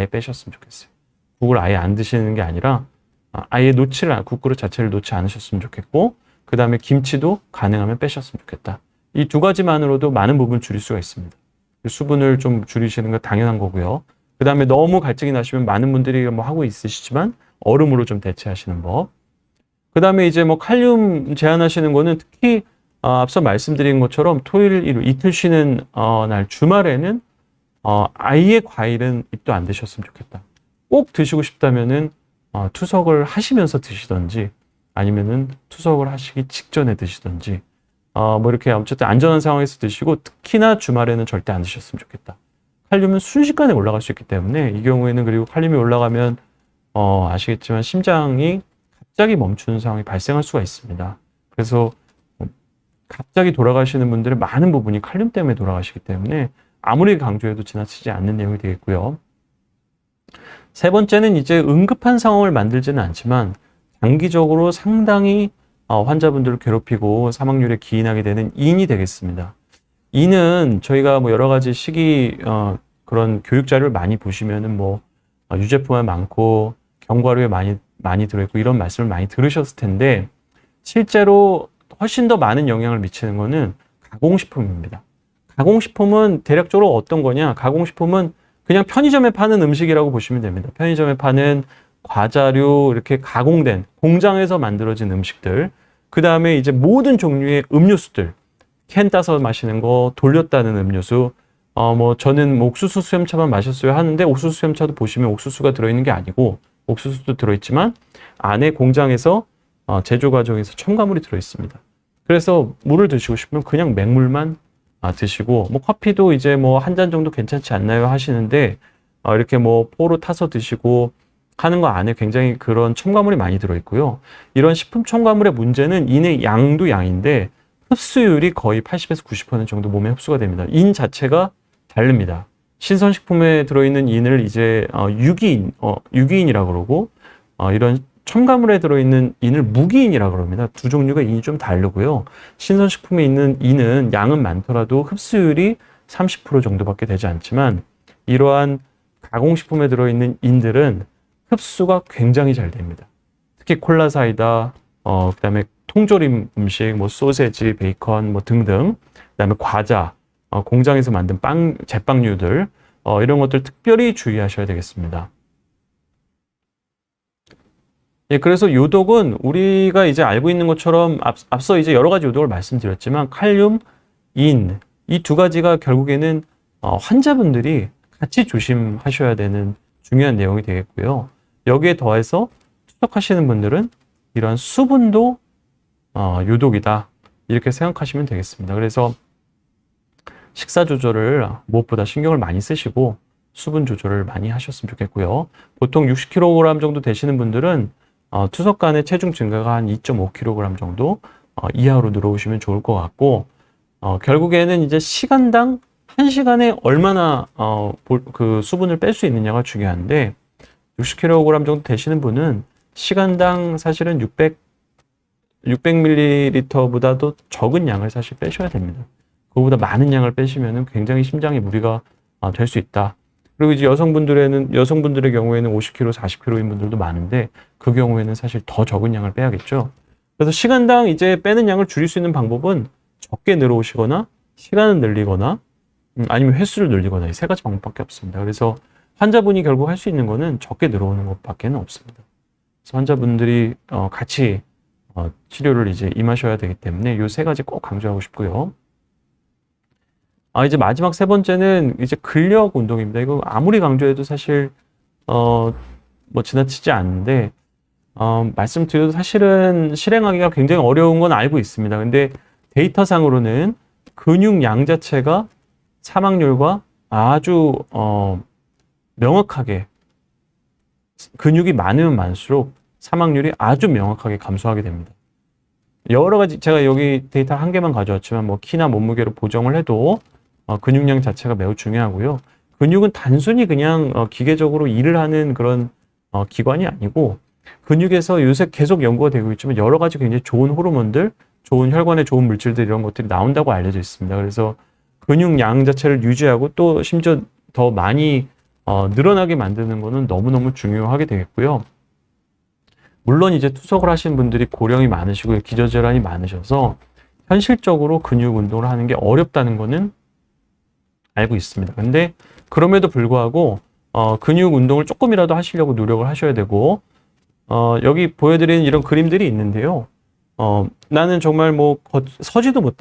Speaker 1: 빼셨으면 좋겠어요. 국을 아예 안 드시는 게 아니라 아예 국그릇 자체를 놓지 않으셨으면 좋겠고, 그 다음에 김치도 가능하면 빼셨으면 좋겠다. 이 2가지만으로도 많은 부분을 줄일 수가 있습니다. 수분을 좀 줄이시는 건 당연한 거고요. 그 다음에 너무 갈증이 나시면 많은 분들이 뭐 하고 있으시지만 얼음으로 좀 대체하시는 법. 그 다음에 이제 뭐 칼륨 제한하시는 거는 특히 앞서 말씀드린 것처럼 토요일, 일요일 이틀 쉬는 날 주말에는 아예 과일은 입도 안 드셨으면 좋겠다. 꼭 드시고 싶다면은 투석을 하시면서 드시던지 아니면은 투석을 하시기 직전에 드시던지 뭐 이렇게 어쨌든 안전한 상황에서 드시고, 특히나 주말에는 절대 안 드셨으면 좋겠다. 칼륨은 순식간에 올라갈 수 있기 때문에 이 경우에는, 그리고 칼륨이 올라가면 아시겠지만 심장이 갑자기 멈추는 상황이 발생할 수가 있습니다. 그래서 갑자기 돌아가시는 분들의 많은 부분이 칼륨 때문에 돌아가시기 때문에 아무리 강조해도 지나치지 않는 내용이 되겠고요. 3번째는 이제 응급한 상황을 만들지는 않지만 장기적으로 상당히 환자분들을 괴롭히고 사망률에 기인하게 되는 인이 되겠습니다. 이는 저희가 뭐 여러 가지 그런 교육 자료를 많이 보시면은 뭐 유제품에 많고 견과류에 많이 들어있고 이런 말씀을 많이 들으셨을 텐데, 실제로 훨씬 더 많은 영향을 미치는 거는 가공식품입니다. 가공식품은 대략적으로 어떤 거냐? 가공식품은 그냥 편의점에 파는 음식이라고 보시면 됩니다. 편의점에 파는 과자류, 이렇게 가공된 공장에서 만들어진 음식들, 그 다음에 이제 모든 종류의 음료수들, 캔 따서 마시는 거, 돌렸다는 음료수, 뭐 저는 뭐 옥수수 수염차만 마셨어요 하는데 옥수수 수염차도 보시면 옥수수가 들어있는 게 아니고 옥수수도 들어있지만 안에 공장에서 제조 과정에서 첨가물이 들어있습니다. 그래서 물을 드시고 싶으면 그냥 맹물만 드시고, 뭐 커피도 이제 뭐 한 잔 정도 괜찮지 않나요 하시는데 이렇게 뭐 포로 타서 드시고 하는 거 안에 굉장히 그런 첨가물이 많이 들어있고요. 이런 식품 첨가물의 문제는 인의 양도 양인데 흡수율이 거의 80에서 90% 정도 몸에 흡수가 됩니다. 인 자체가 다릅니다. 신선식품에 들어있는 인을 이제 유기인이라고 그러고 이런 첨가물에 들어있는 인을 무기인이라고 그럽니다. 두 종류가 인이 좀 다르고요. 신선식품에 있는 인은 양은 많더라도 흡수율이 30% 정도밖에 되지 않지만 이러한 가공식품에 들어있는 인들은 흡수가 굉장히 잘 됩니다. 특히 콜라 사이다, 그다음에 통조림 음식, 뭐 소세지, 베이컨, 뭐 등등, 그다음에 과자, 공장에서 만든 빵, 제빵류들, 이런 것들 특별히 주의하셔야 되겠습니다. 예, 그래서 요독은 우리가 이제 알고 있는 것처럼 앞서 이제 여러 가지 요독을 말씀드렸지만 칼륨, 인, 이 두 가지가 결국에는 환자분들이 같이 조심하셔야 되는 중요한 내용이 되겠고요. 여기에 더해서 투석하시는 분들은 이러한 수분도 요독이다, 이렇게 생각하시면 되겠습니다. 그래서 식사 조절을 무엇보다 신경을 많이 쓰시고 수분 조절을 많이 하셨으면 좋겠고요. 보통 60kg 정도 되시는 분들은 투석 간의 체중 증가가 한 2.5kg 정도 이하로 늘어오시면 좋을 것 같고, 결국에는 이제 시간당 1시간에 얼마나 그 수분을 뺄 수 있느냐가 중요한데 60kg 정도 되시는 분은 시간당 사실은 600ml보다도 적은 양을 사실 빼셔야 됩니다. 그거보다 많은 양을 빼시면 굉장히 심장에 무리가 될 수 있다. 그리고 이제 여성분들의 경우에는 50kg, 40kg인 분들도 많은데 그 경우에는 사실 더 적은 양을 빼야겠죠. 그래서 시간당 이제 빼는 양을 줄일 수 있는 방법은 적게 늘어오시거나 시간을 늘리거나 아니면 횟수를 늘리거나 이 세 가지 방법밖에 없습니다. 그래서 환자분이 결국 할 수 있는 거는 적게 늘어오는 것밖에 없습니다. 그래서 환자분들이 같이 치료를 이제 임하셔야 되기 때문에 이 세 가지 꼭 강조하고 싶고요. 이제 마지막 세 번째는 이제 근력 운동입니다. 이거 아무리 강조해도 사실 뭐 지나치지 않는데 말씀드려도 사실은 실행하기가 굉장히 어려운 건 알고 있습니다. 근데 데이터상으로는 근육 양 자체가 사망률과 아주 명확하게, 근육이 많으면 많을수록 사망률이 아주 명확하게 감소하게 됩니다. 여러 가지, 제가 여기 데이터 한 개만 가져왔지만 뭐 키나 몸무게로 보정을 해도 근육량 자체가 매우 중요하고요. 근육은 단순히 그냥 기계적으로 일을 하는 그런 기관이 아니고 근육에서 요새 계속 연구가 되고 있지만 여러 가지 굉장히 좋은 호르몬들, 좋은 혈관에 좋은 물질들 이런 것들이 나온다고 알려져 있습니다. 그래서 근육량 자체를 유지하고 또 심지어 더 많이 늘어나게 만드는 거는 너무너무 중요하게 되겠고요. 물론 이제 투석을 하시는 분들이 고령이 많으시고 기저질환이 많으셔서 현실적으로 근육 운동을 하는 게 어렵다는 거는 알고 있습니다. 근데 그럼에도 불구하고 근육 운동을 조금이라도 하시려고 노력을 하셔야 되고, 여기 보여드리는 이런 그림들이 있는데요. 나는 정말 뭐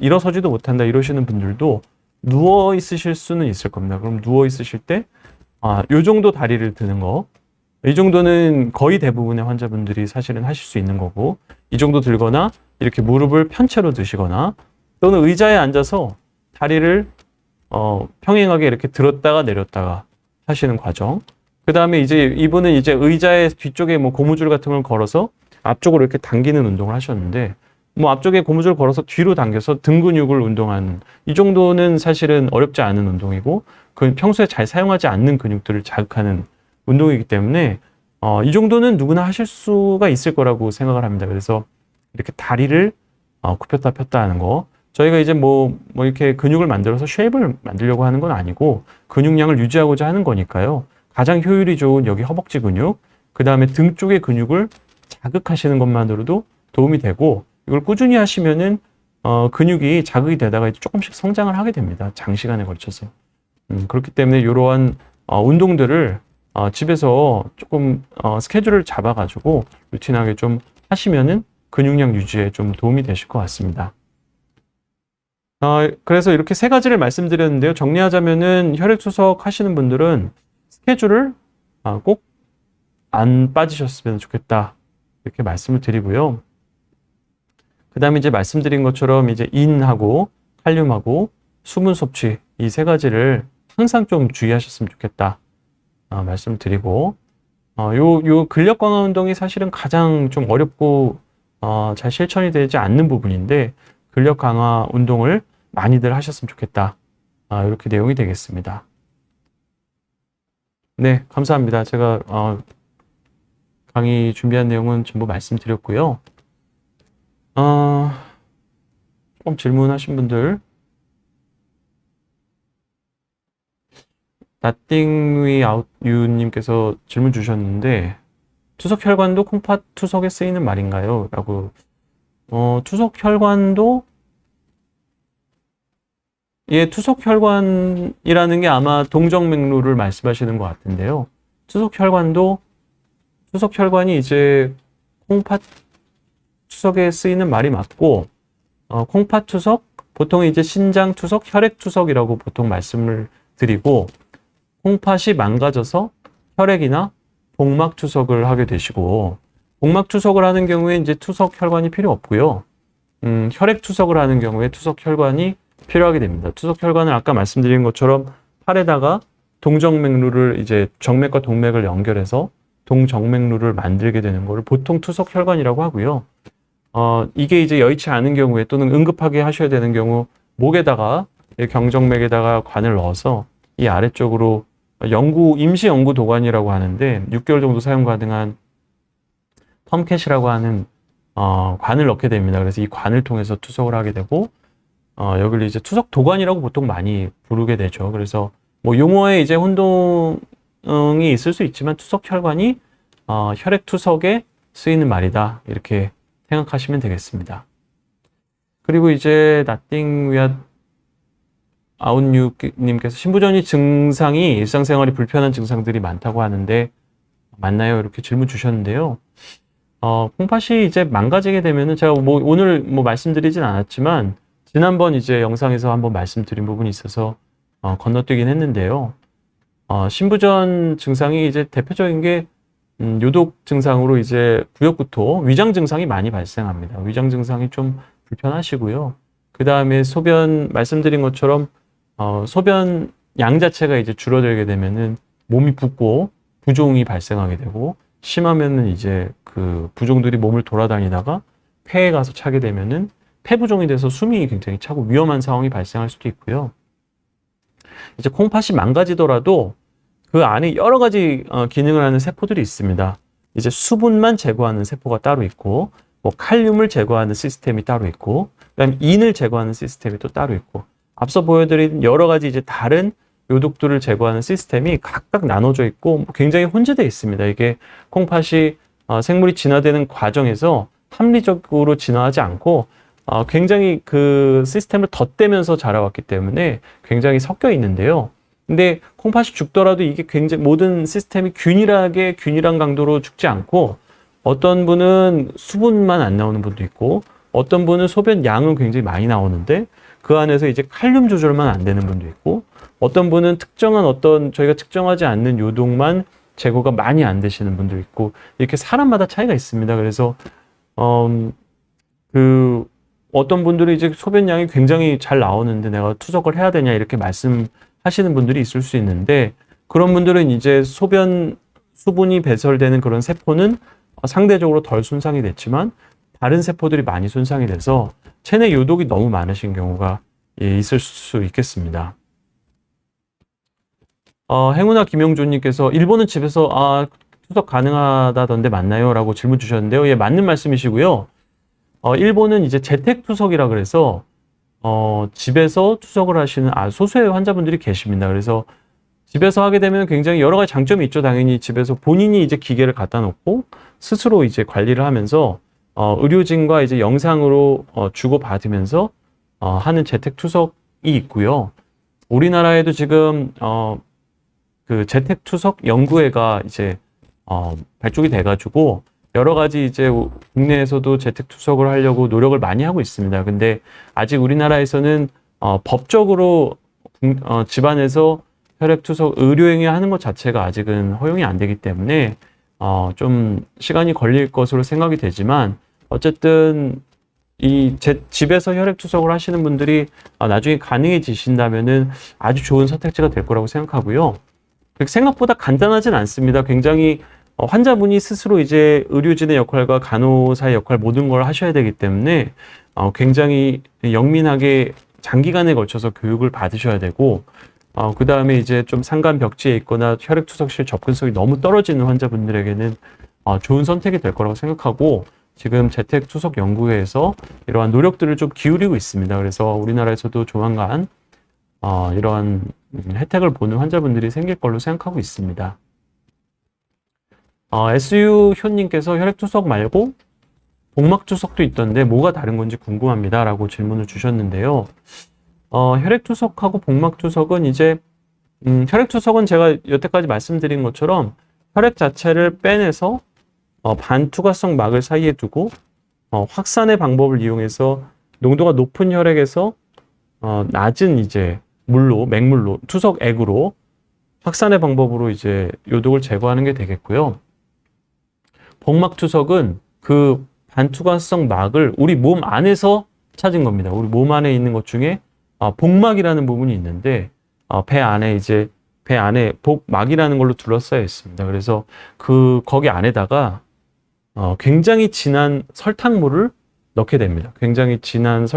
Speaker 1: 일어서지도 못한다 이러시는 분들도 누워 있으실 수는 있을 겁니다. 그럼 누워 있으실 때 요 정도 다리를 드는 거, 이 정도는 거의 대부분의 환자분들이 사실은 하실 수 있는 거고, 이 정도 들거나 이렇게 무릎을 편채로 드시거나 또는 의자에 앉아서 다리를 평행하게 이렇게 들었다가 내렸다가 하시는 과정. 그 다음에 이제 이분은 이제 의자의 뒤쪽에 뭐 고무줄 같은 걸 걸어서 앞쪽으로 이렇게 당기는 운동을 하셨는데, 뭐 앞쪽에 고무줄 걸어서 뒤로 당겨서 등 근육을 운동하는, 이 정도는 사실은 어렵지 않은 운동이고 평소에 잘 사용하지 않는 근육들을 자극하는 운동이기 때문에 이 정도는 누구나 하실 수가 있을 거라고 생각을 합니다. 그래서 이렇게 다리를 굽혔다 폈다 하는 거, 저희가 이제 뭐 이렇게 근육을 만들어서 쉐입을 만들려고 하는 건 아니고 근육량을 유지하고자 하는 거니까요. 가장 효율이 좋은 여기 허벅지 근육, 그 다음에 등 쪽의 근육을 자극하시는 것만으로도 도움이 되고, 이걸 꾸준히 하시면은 근육이 자극이 되다가 이제 조금씩 성장을 하게 됩니다. 장시간에 걸쳐서. 그렇기 때문에 이러한 운동들을 집에서 조금 스케줄을 잡아가지고 루틴하게 좀 하시면은 근육량 유지에 좀 도움이 되실 것 같습니다. 그래서 이렇게 세 가지를 말씀드렸는데요. 정리하자면은 혈액투석 하시는 분들은 스케줄을 꼭 안 빠지셨으면 좋겠다. 이렇게 말씀을 드리고요. 그 다음에 이제 말씀드린 것처럼 이제 인하고 칼륨하고 수분 섭취 이 세 가지를 항상 좀 주의하셨으면 좋겠다. 말씀드리고, 요 근력 강화 운동이 사실은 가장 좀 어렵고, 잘 실천이 되지 않는 부분인데, 근력 강화 운동을 많이들 하셨으면 좋겠다. 이렇게 내용이 되겠습니다. 네, 감사합니다. 제가, 강의 준비한 내용은 전부 말씀드렸고요. 조금 질문하신 분들, Nothing Without You님께서 질문 주셨는데, 투석 혈관도 콩팥 투석에 쓰이는 말인가요? 라고, 투석 혈관도, 예, 투석 혈관이라는 게 아마 동정맥루를 말씀하시는 것 같은데요. 투석 혈관이 이제 콩팥 투석에 쓰이는 말이 맞고, 콩팥 투석, 보통 이제 신장 투석, 혈액 투석이라고 보통 말씀을 드리고, 콩팥이 망가져서 혈액이나 복막 투석을 하게 되시고, 복막 투석을 하는 경우에 이제 투석 혈관이 필요 없고요. 혈액 투석을 하는 경우에 투석 혈관이 필요하게 됩니다. 투석 혈관을 아까 말씀드린 것처럼 팔에다가 동정맥루를 이제 정맥과 동맥을 연결해서 동정맥루를 만들게 되는 것을 보통 투석 혈관이라고 하고요. 이게 이제 여의치 않은 경우에 또는 응급하게 하셔야 되는 경우 목에다가 경정맥에다가 관을 넣어서 이 아래쪽으로 임시 연구 도관이라고 하는데 6개월 정도 사용 가능한 펌캣이라고 하는 관을 넣게 됩니다. 그래서 이 관을 통해서 투석을 하게 되고 여기를 이제 투석 도관이라고 보통 많이 부르게 되죠. 그래서 뭐 용어에 이제 혼동이 있을 수 있지만 투석 혈관이 혈액 투석에 쓰이는 말이다. 이렇게 생각하시면 되겠습니다. 그리고 이제 Nothing Without 아웃유님께서 신부전이 증상이 일상생활이 불편한 증상들이 많다고 하는데 맞나요? 이렇게 질문 주셨는데요. 콩팥이 이제 망가지게 되면은 제가 오늘 말씀드리진 않았지만 지난번 이제 영상에서 한번 말씀드린 부분이 있어서 건너뛰긴 했는데요. 신부전 증상이 이제 대표적인 게 요독 증상으로 이제 구역구토, 위장 증상이 많이 발생합니다. 위장 증상이 좀 불편하시고요. 그 다음에 소변 말씀드린 것처럼 소변 양 자체가 이제 줄어들게 되면은 몸이 붓고 부종이 발생하게 되고 심하면은 이제 그 부종들이 몸을 돌아다니다가 폐에 가서 차게 되면은 폐부종이 돼서 숨이 굉장히 차고 위험한 상황이 발생할 수도 있고요. 이제 콩팥이 망가지더라도 그 안에 여러 가지 기능을 하는 세포들이 있습니다. 이제 수분만 제거하는 세포가 따로 있고, 뭐 칼륨을 제거하는 시스템이 따로 있고, 그다음에 인을 제거하는 시스템이 또 따로 있고, 앞서 보여드린 여러 가지 이제 다른 요독들을 제거하는 시스템이 각각 나눠져 있고 굉장히 혼재되어 있습니다. 이게 콩팥이 생물이 진화되는 과정에서 합리적으로 진화하지 않고 굉장히 그 시스템을 덧대면서 자라왔기 때문에 굉장히 섞여 있는데요. 근데 콩팥이 죽더라도 이게 굉장히 모든 시스템이 균일한 강도로 죽지 않고 어떤 분은 수분만 안 나오는 분도 있고 어떤 분은 소변 양은 굉장히 많이 나오는데 그 안에서 이제 칼륨 조절만 안 되는 분도 있고 어떤 분은 특정한 저희가 측정하지 않는 요독만 제거가 많이 안 되시는 분도 있고 이렇게 사람마다 차이가 있습니다. 그래서 어떤 분들은 이제 소변량이 굉장히 잘 나오는데 내가 투석을 해야 되냐 이렇게 말씀하시는 분들이 있을 수 있는데 그런 분들은 이제 수분이 배설되는 그런 세포는 상대적으로 덜 손상이 됐지만 다른 세포들이 많이 손상이 돼서 체내 요독이 너무 많으신 경우가 있을 수 있겠습니다. 행운아 김영조님께서 일본은 집에서 투석 가능하다던데 맞나요? 라고 질문 주셨는데요. 예, 맞는 말씀이시고요. 일본은 이제 재택 투석이라 그래서 집에서 투석을 하시는 소수의 환자분들이 계십니다. 그래서 집에서 하게 되면 굉장히 여러 가지 장점이 있죠. 당연히 집에서 본인이 이제 기계를 갖다 놓고 스스로 이제 관리를 하면서 의료진과 이제 영상으로 주고받으면서 하는 재택 투석이 있고요. 우리나라에도 지금 그 재택투석 연구회가 이제 발족이 돼가지고 여러 가지 이제 국내에서도 재택투석을 하려고 노력을 많이 하고 있습니다. 근데 아직 우리나라에서는 법적으로 집안에서 혈액투석 의료행위 하는 것 자체가 아직은 허용이 안 되기 때문에 좀 시간이 걸릴 것으로 생각이 되지만 어쨌든 이 집에서 혈액투석을 하시는 분들이 나중에 가능해지신다면은 아주 좋은 선택지가 될 거라고 생각하고요. 생각보다 간단하진 않습니다. 굉장히 환자분이 스스로 이제 의료진의 역할과 간호사의 역할 모든 걸 하셔야 되기 때문에 굉장히 영민하게 장기간에 걸쳐서 교육을 받으셔야 되고 그 다음에 이제 좀 상간 벽지에 있거나 혈액투석실 접근성이 너무 떨어지는 환자분들에게는 좋은 선택이 될 거라고 생각하고 지금 재택투석 연구회에서 이러한 노력들을 좀 기울이고 있습니다. 그래서 우리나라에서도 조만간 이러한 혜택을 보는 환자분들이 생길 걸로 생각하고 있습니다. SU 효님께서 혈액투석 말고 복막투석도 있던데 뭐가 다른 건지 궁금합니다. 라고 질문을 주셨는데요. 혈액투석하고 복막투석은 이제 혈액투석은 제가 여태까지 말씀드린 것처럼 혈액 자체를 빼내서 반투과성 막을 사이에 두고 확산의 방법을 이용해서 농도가 높은 혈액에서 낮은 이제 맹물로 투석액으로 확산의 방법으로 이제 요독을 제거하는 게 되겠고요. 복막투석은 그 반투과성 막을 우리 몸 안에서 찾은 겁니다. 우리 몸 안에 있는 것 중에 복막이라는 부분이 있는데 배 안에 복막이라는 걸로 둘러싸여 있습니다. 그래서 거기 안에다가 굉장히 진한 설탕물을 넣게 됩니다. 굉장히 진한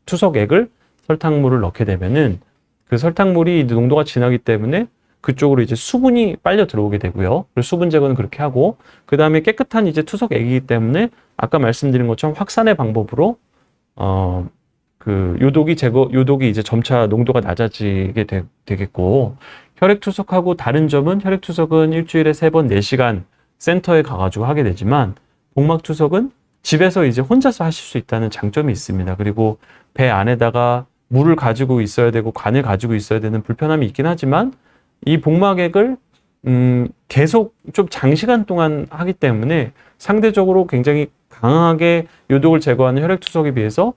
Speaker 1: 투석액을 설탕물을 넣게 되면은 그 설탕물이 농도가 진하기 때문에 그쪽으로 이제 수분이 빨려 들어오게 되고요. 그리고 수분 제거는 그렇게 하고 그 다음에 깨끗한 이제 투석액이기 때문에 아까 말씀드린 것처럼 확산의 방법으로 그 요독이 이제 점차 농도가 낮아지게 되겠고 혈액투석하고 다른 점은 혈액투석은 일주일에 3번 4시간 센터에 가가지고 하게 되지만 복막투석은 집에서 이제 혼자서 하실 수 있다는 장점이 있습니다. 그리고 배 안에다가 물을 가지고 있어야 되고 관을 가지고 있어야 되는 불편함이 있긴 하지만 이 복막액을 계속 좀 장시간 동안 하기 때문에 상대적으로 굉장히 강하게 요독을 제거하는 혈액투석에 비해서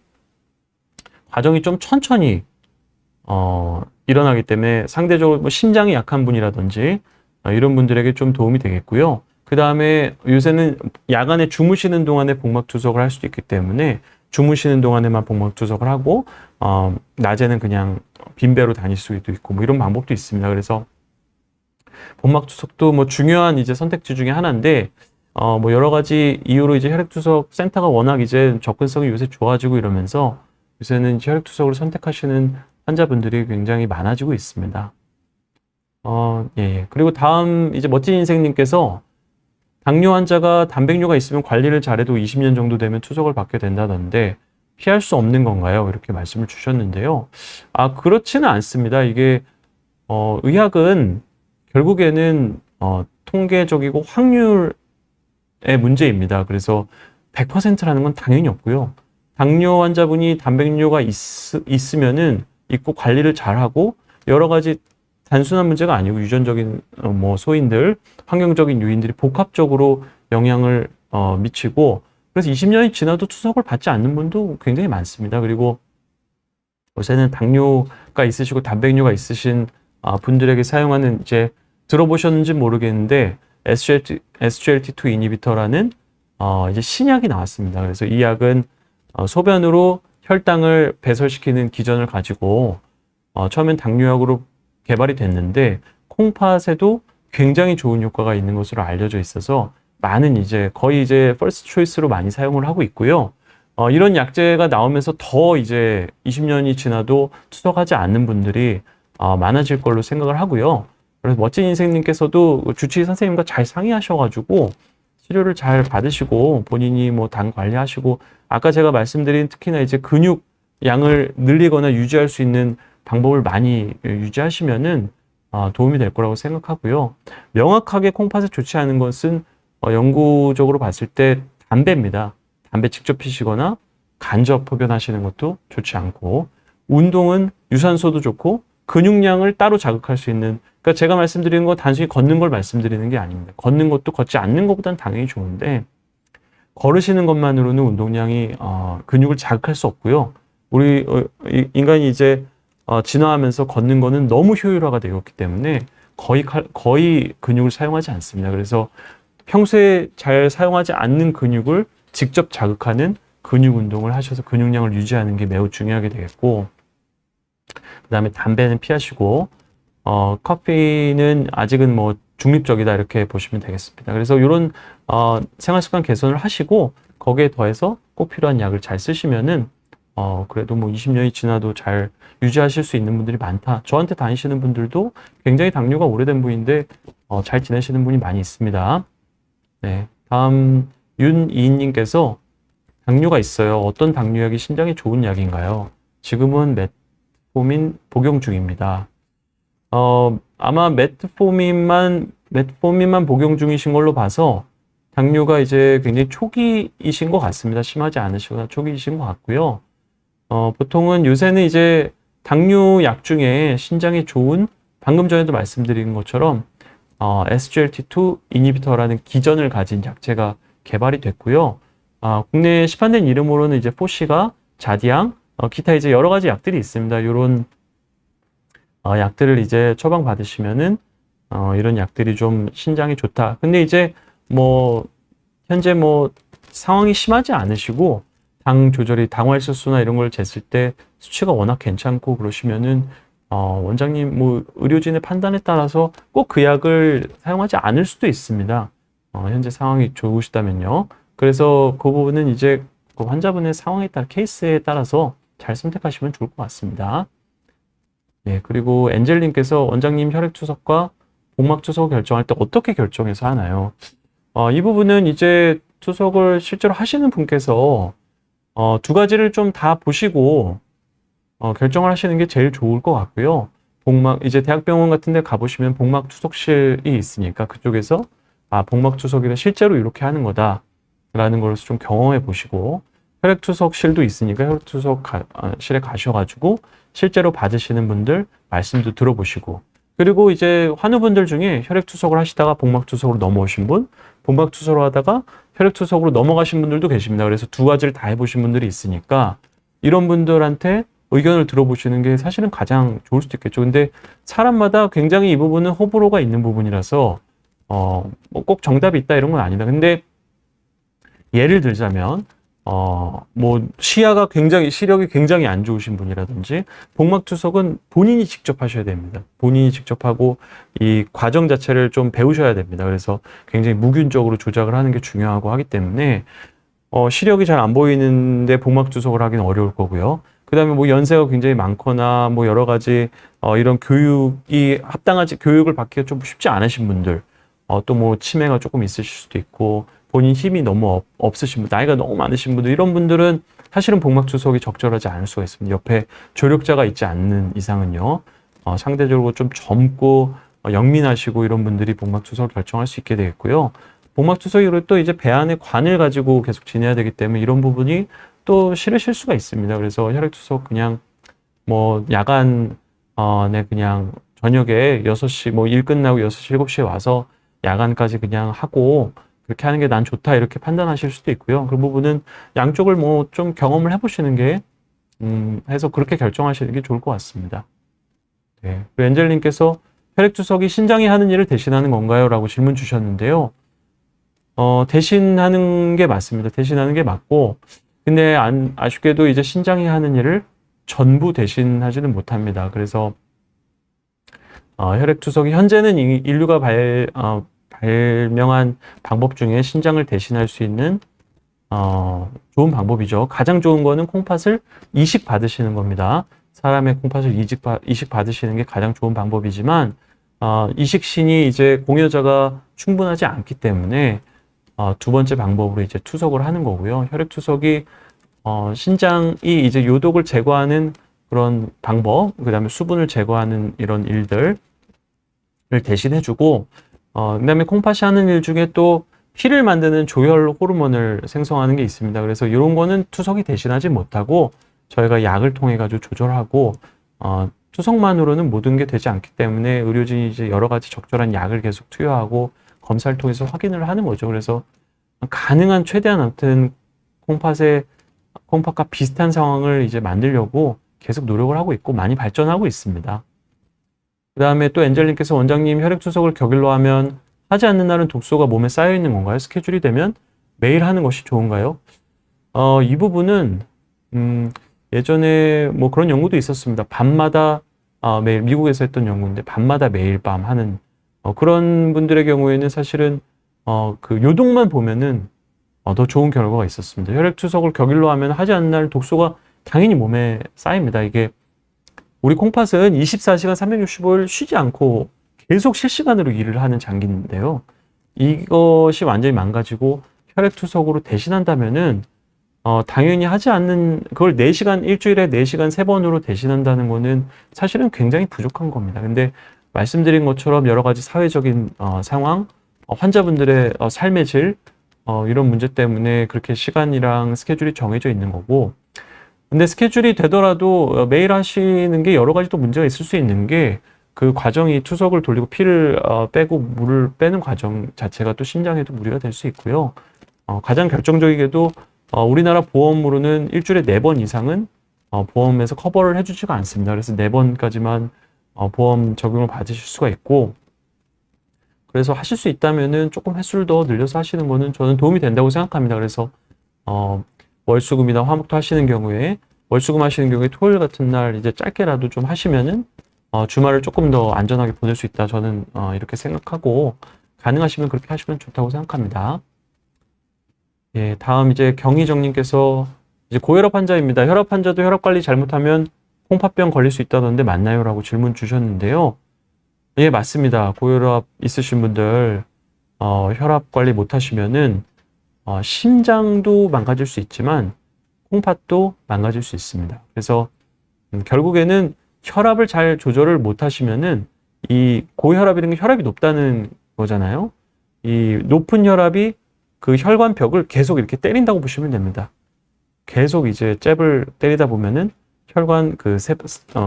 Speaker 1: 과정이 좀 천천히 일어나기 때문에 상대적으로 뭐 심장이 약한 분이라든지 이런 분들에게 좀 도움이 되겠고요. 그 다음에 요새는 야간에 주무시는 동안에 복막투석을 할 수도 있기 때문에 주무시는 동안에만 복막투석을 하고 낮에는 그냥 빈배로 다닐 수도 있고 뭐 이런 방법도 있습니다. 그래서 복막투석도 뭐 중요한 이제 선택지 중에 하나인데 뭐 여러 가지 이유로 이제 혈액투석 센터가 워낙 이제 접근성이 요새 좋아지고 이러면서 요새는 혈액투석을 선택하시는 환자분들이 굉장히 많아지고 있습니다. 예. 그리고 다음 이제 멋진 인생님께서 당뇨 환자가 단백뇨가 있으면 관리를 잘해도 20년 정도 되면 투석을 받게 된다던데 피할 수 없는 건가요? 이렇게 말씀을 주셨는데요. 그렇지는 않습니다. 이게 의학은 결국에는 통계적이고 확률의 문제입니다. 그래서 100%라는 건 당연히 없고요. 당뇨 환자분이 단백뇨가 있으면은 있고 관리를 잘하고 여러 가지 단순한 문제가 아니고 유전적인 뭐 소인들, 환경적인 요인들이 복합적으로 영향을 미치고 그래서 20년이 지나도 투석을 받지 않는 분도 굉장히 많습니다. 그리고 요새는 당뇨가 있으시고 단백뇨가 있으신 분들에게 사용하는 이제 들어보셨는지 모르겠는데 SGLT2 이니비터라는 이제 신약이 나왔습니다. 그래서 이 약은 소변으로 혈당을 배설시키는 기전을 가지고 처음엔 당뇨약으로 개발이 됐는데 콩팥에도 굉장히 좋은 효과가 있는 것으로 알려져 있어서 많은 이제 거의 이제 퍼스트 초이스로 많이 사용을 하고 있고요. 이런 약제가 나오면서 더 이제 20년이 지나도 투석하지 않는 분들이 많아질 걸로 생각을 하고요. 그래서 멋진 인생님께서도 주치의 선생님과 잘 상의하셔가지고 치료를 잘 받으시고 본인이 뭐 당 관리하시고 아까 제가 말씀드린 특히나 이제 근육 양을 늘리거나 유지할 수 있는 방법을 많이 유지하시면은 도움이 될 거라고 생각하고요. 명확하게 콩팥에 좋지 않은 것은 연구적으로 봤을 때 담배입니다. 담배 직접 피시거나 간접 흡연하시는 것도 좋지 않고 운동은 유산소도 좋고 근육량을 따로 자극할 수 있는 그러니까 제가 말씀드리는 건 단순히 걷는 걸 말씀드리는 게 아닙니다. 걷는 것도 걷지 않는 것보다는 당연히 좋은데 걸으시는 것만으로는 운동량이 근육을 자극할 수 없고요. 우리 인간이 이제 진화하면서 걷는 거는 너무 효율화가 되었기 때문에 거의 근육을 사용하지 않습니다. 그래서 평소에 잘 사용하지 않는 근육을 직접 자극하는 근육 운동을 하셔서 근육량을 유지하는 게 매우 중요하게 되겠고, 그 다음에 담배는 피하시고, 커피는 아직은 뭐 중립적이다 이렇게 보시면 되겠습니다. 그래서 이런 생활습관 개선을 하시고 거기에 더해서 꼭 필요한 약을 잘 쓰시면은 그래도 뭐 20년이 지나도 잘 유지하실 수 있는 분들이 많다. 저한테 다니시는 분들도 굉장히 당뇨가 오래된 분인데 잘 지내시는 분이 많이 있습니다. 네, 다음 윤이인님께서 당뇨가 있어요. 어떤 당뇨약이 신장에 좋은 약인가요? 지금은 메트포민 복용 중입니다. 아마 메트포민만 복용 중이신 걸로 봐서 당뇨가 이제 굉장히 초기이신 것 같습니다. 심하지 않으시거나 초기이신 것 같고요. 보통은 요새는 이제 당뇨 약 중에 신장에 좋은, 방금 전에도 말씀드린 것처럼 SGLT2 이니비터라는 기전을 가진 약제가 개발이 됐고요. 국내에 시판된 이름으로는 이제 포시가, 자디앙, 기타 이제 여러 가지 약들이 있습니다. 이런 약들을 이제 처방 받으시면은 이런 약들이 좀 신장에 좋다. 근데 이제 뭐 현재 뭐 상황이 심하지 않으시고 당 조절이 당화혈소수나 이런 걸 쟀을 때 수치가 워낙 괜찮고 그러시면은 원장님 뭐 의료진의 판단에 따라서 꼭 그 약을 사용하지 않을 수도 있습니다. 현재 상황이 좋으시다면요. 그래서 그 부분은 이제 그 환자분의 상황에 따라, 케이스에 따라서 잘 선택하시면 좋을 것 같습니다. 네, 그리고 엔젤님께서 원장님 혈액투석과 복막투석 결정할 때 어떻게 결정해서 하나요? 이 부분은 이제 투석을 실제로 하시는 분께서 두 가지를 좀 다 보시고 결정을 하시는 게 제일 좋을 것 같고요. 이제 대학병원 같은 데 가보시면 복막투석실이 있으니까 그쪽에서 복막투석이는 실제로 이렇게 하는 거다 라는 걸 좀 경험해 보시고, 혈액투석실도 있으니까 혈액투석실에 가셔가지고 실제로 받으시는 분들 말씀도 들어보시고, 그리고 이제 환우분들 중에 혈액투석을 하시다가 복막투석으로 넘어오신 분, 복막투석으로 하다가 혈액투석으로 넘어가신 분들도 계십니다. 그래서 두 가지를 다 해보신 분들이 있으니까 이런 분들한테 의견을 들어보시는 게 사실은 가장 좋을 수도 있겠죠. 근데 사람마다 굉장히 이 부분은 호불호가 있는 부분이라서 뭐 꼭 정답이 있다 이런 건 아니다. 근데 예를 들자면 뭐 시력이 굉장히 안 좋으신 분이라든지 복막투석은 본인이 직접 하셔야 됩니다. 본인이 직접 하고 이 과정 자체를 좀 배우셔야 됩니다. 그래서 굉장히 무균적으로 조작을 하는 게 중요하고 하기 때문에 시력이 잘 안 보이는데 복막투석을 하기는 어려울 거고요. 그 다음에 뭐 연세가 굉장히 많거나 뭐 여러 가지 이런 교육을 받기가 좀 쉽지 않으신 분들, 또 뭐 치매가 조금 있으실 수도 있고 본인 힘이 너무 없으신 분, 나이가 너무 많으신 분들, 이런 분들은 사실은 복막투석이 적절하지 않을 수가 있습니다. 옆에 조력자가 있지 않는 이상은요. 상대적으로 좀 젊고 영민하시고 이런 분들이 복막투석을 결정할 수 있게 되겠고요. 복막투석으로 또 이제 배 안에 관을 가지고 계속 지내야 되기 때문에 이런 부분이 또 싫으실 수가 있습니다. 그래서 혈액투석 그냥 뭐 야간 그냥 저녁에 6시 뭐 일 끝나고 6시 7시에 와서 야간까지 그냥 하고 그렇게 하는 게 난 좋다 이렇게 판단하실 수도 있고요. 그 부분은 양쪽을 뭐 좀 경험을 해보시는 게 해서 그렇게 결정하시는 게 좋을 것 같습니다. 네. 그리고 엔젤님께서 혈액투석이 신장이 하는 일을 대신하는 건가요? 라고 질문 주셨는데요. 대신하는 게 맞습니다. 대신하는 게 맞고, 근데 아쉽게도 이제 신장이 하는 일을 전부 대신하지는 못합니다. 그래서 혈액투석이 현재는 인류가 발명한 방법 중에 신장을 대신할 수 있는 좋은 방법이죠. 가장 좋은 거는 콩팥을 이식 받으시는 겁니다. 사람의 콩팥을 이식 받으시는 게 가장 좋은 방법이지만 이식신이 이제 공여자가 충분하지 않기 때문에 두 번째 방법으로 이제 투석을 하는 거고요. 혈액투석이 신장이 이제 요독을 제거하는 그런 방법, 그 다음에 수분을 제거하는 이런 일들을 대신해주고, 그 다음에 콩팥이 하는 일 중에 또 피를 만드는 조혈 호르몬을 생성하는 게 있습니다. 그래서 이런 거는 투석이 대신하지 못하고 저희가 약을 통해 가지고 조절하고 투석만으로는 모든 게 되지 않기 때문에 의료진이 이제 여러 가지 적절한 약을 계속 투여하고 검사를 통해서 확인을 하는 거죠. 그래서 가능한 최대한 아무튼 콩팥과 비슷한 상황을 이제 만들려고 계속 노력을 하고 있고 많이 발전하고 있습니다. 그 다음에 또 엔젤님께서 원장님 혈액 투석을 격일로 하면 하지 않는 날은 독소가 몸에 쌓여 있는 건가요? 스케줄이 되면 매일 하는 것이 좋은가요? 이 부분은 예전에 뭐 그런 연구도 있었습니다. 밤마다 매일 미국에서 했던 연구인데 밤마다 매일 밤 하는 그런 분들의 경우에는 사실은 그 요동만 보면은 더 좋은 결과가 있었습니다. 혈액 투석을 격일로 하면 하지 않는 날 독소가 당연히 몸에 쌓입니다. 이게 우리 콩팥은 24시간 365일 쉬지 않고 계속 실시간으로 일을 하는 장기인데요. 이것이 완전히 망가지고 혈액 투석으로 대신한다면은 당연히 하지 않는 그걸 4시간 일주일에 4시간 3번으로 대신한다는 거는 사실은 굉장히 부족한 겁니다. 근데 말씀드린 것처럼 여러 가지 사회적인 상황, 환자분들의 삶의 질 이런 문제 때문에 그렇게 시간이랑 스케줄이 정해져 있는 거고, 근데 스케줄이 되더라도 매일 하시는 게 여러 가지 또 문제가 있을 수 있는 게 그 과정이 투석을 돌리고 피를 빼고 물을 빼는 과정 자체가 또 심장에도 무리가 될 수 있고요. 가장 결정적이게도 우리나라 보험으로는 일주일에 4번 이상은 보험에서 커버를 해주지가 않습니다. 그래서 4번까지만 보험 적용을 받으실 수가 있고, 그래서 하실 수 있다면은 조금 횟수를 더 늘려서 하시는 거는 저는 도움이 된다고 생각합니다. 그래서 월수금이나 화목토 하시는 경우에 월수금 하시는 경우에 토요일 같은 날 이제 짧게라도 좀 하시면은 주말을 조금 더 안전하게 보낼 수 있다. 저는 이렇게 생각하고 가능하시면 그렇게 하시면 좋다고 생각합니다. 예, 다음 이제 경희정님께서 이제 고혈압 환자입니다. 혈압 환자도 혈압 관리 잘못하면 콩팥병 걸릴 수 있다던데 맞나요? 라고 질문 주셨는데요. 예, 맞습니다. 고혈압 있으신 분들 혈압 관리 못 하시면은 심장도 망가질 수 있지만 콩팥도 망가질 수 있습니다. 그래서 결국에는 혈압을 잘 조절을 못 하시면은 이 고혈압이라는 게 혈압이 높다는 거잖아요. 이 높은 혈압이 그 혈관벽을 계속 이렇게 때린다고 보시면 됩니다. 계속 이제 잽을 때리다 보면은 혈관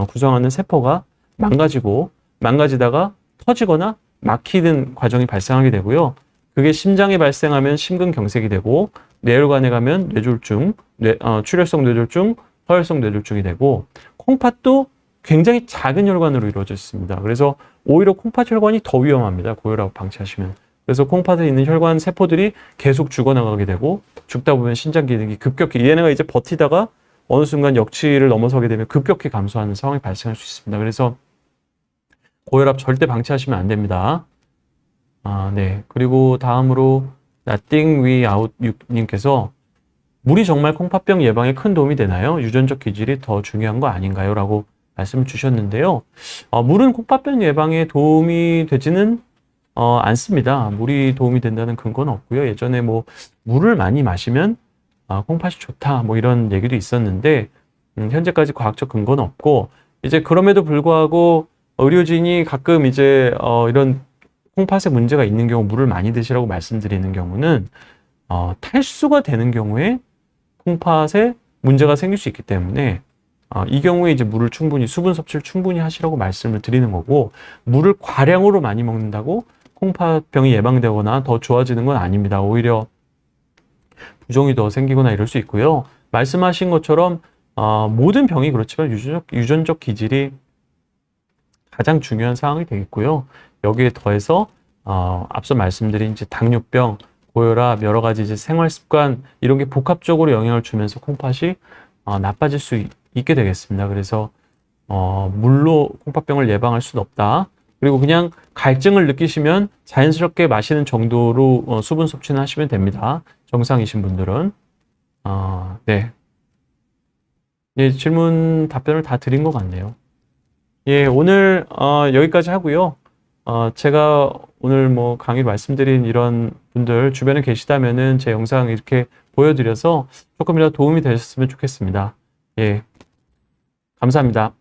Speaker 1: 구성하는 세포가 망가지다가 터지거나 막히는 과정이 발생하게 되고요. 그게 심장에 발생하면 심근경색이 되고 뇌혈관에 가면 뇌졸중, 출혈성 뇌졸중, 허혈성 뇌졸중이 되고 콩팥도 굉장히 작은 혈관으로 이루어져 있습니다. 그래서 오히려 콩팥 혈관이 더 위험합니다. 고혈압 방치하시면. 그래서 콩팥에 있는 혈관 세포들이 계속 죽어나가게 되고 죽다 보면 신장 기능이 급격히 얘네가 이제 버티다가 어느 순간 역치를 넘어서게 되면 급격히 감소하는 상황이 발생할 수 있습니다. 그래서 고혈압 절대 방치하시면 안 됩니다. 네. 그리고 다음으로 Nothing We Out 님께서 물이 정말 콩팥병 예방에 큰 도움이 되나요? 유전적 기질이 더 중요한 거 아닌가요? 라고 말씀을 주셨는데요. 물은 콩팥병 예방에 도움이 되지는 않습니다. 물이 도움이 된다는 근거는 없고요. 예전에 뭐 물을 많이 마시면 콩팥이 좋다 뭐 이런 얘기도 있었는데 현재까지 과학적 근거는 없고, 이제 그럼에도 불구하고 의료진이 가끔 이제 이런 콩팥에 문제가 있는 경우 물을 많이 드시라고 말씀드리는 경우는 탈수가 되는 경우에 콩팥에 문제가 생길 수 있기 때문에 이 경우에 이제 물을 수분 섭취를 충분히 하시라고 말씀을 드리는 거고, 물을 과량으로 많이 먹는다고 콩팥병이 예방되거나 더 좋아지는 건 아닙니다. 오히려 부종이 더 생기거나 이럴 수 있고요. 말씀하신 것처럼 모든 병이 그렇지만 유전적 기질이 가장 중요한 사항이 되겠고요. 여기에 더해서 앞서 말씀드린 이제 당뇨병, 고혈압, 여러 가지 이제 생활 습관 이런 게 복합적으로 영향을 주면서 콩팥이 나빠질 수 있게 되겠습니다. 그래서 물로 콩팥병을 예방할 수는 없다. 그리고 그냥 갈증을 느끼시면 자연스럽게 마시는 정도로 수분 섭취는 하시면 됩니다. 정상이신 분들은. 네. 예, 질문 답변을 다 드린 것 같네요. 예, 오늘 여기까지 하고요. 제가 오늘 뭐 강의 말씀드린 이런 분들 주변에 계시다면은 제 영상 이렇게 보여드려서 조금이라도 도움이 되셨으면 좋겠습니다. 예, 감사합니다.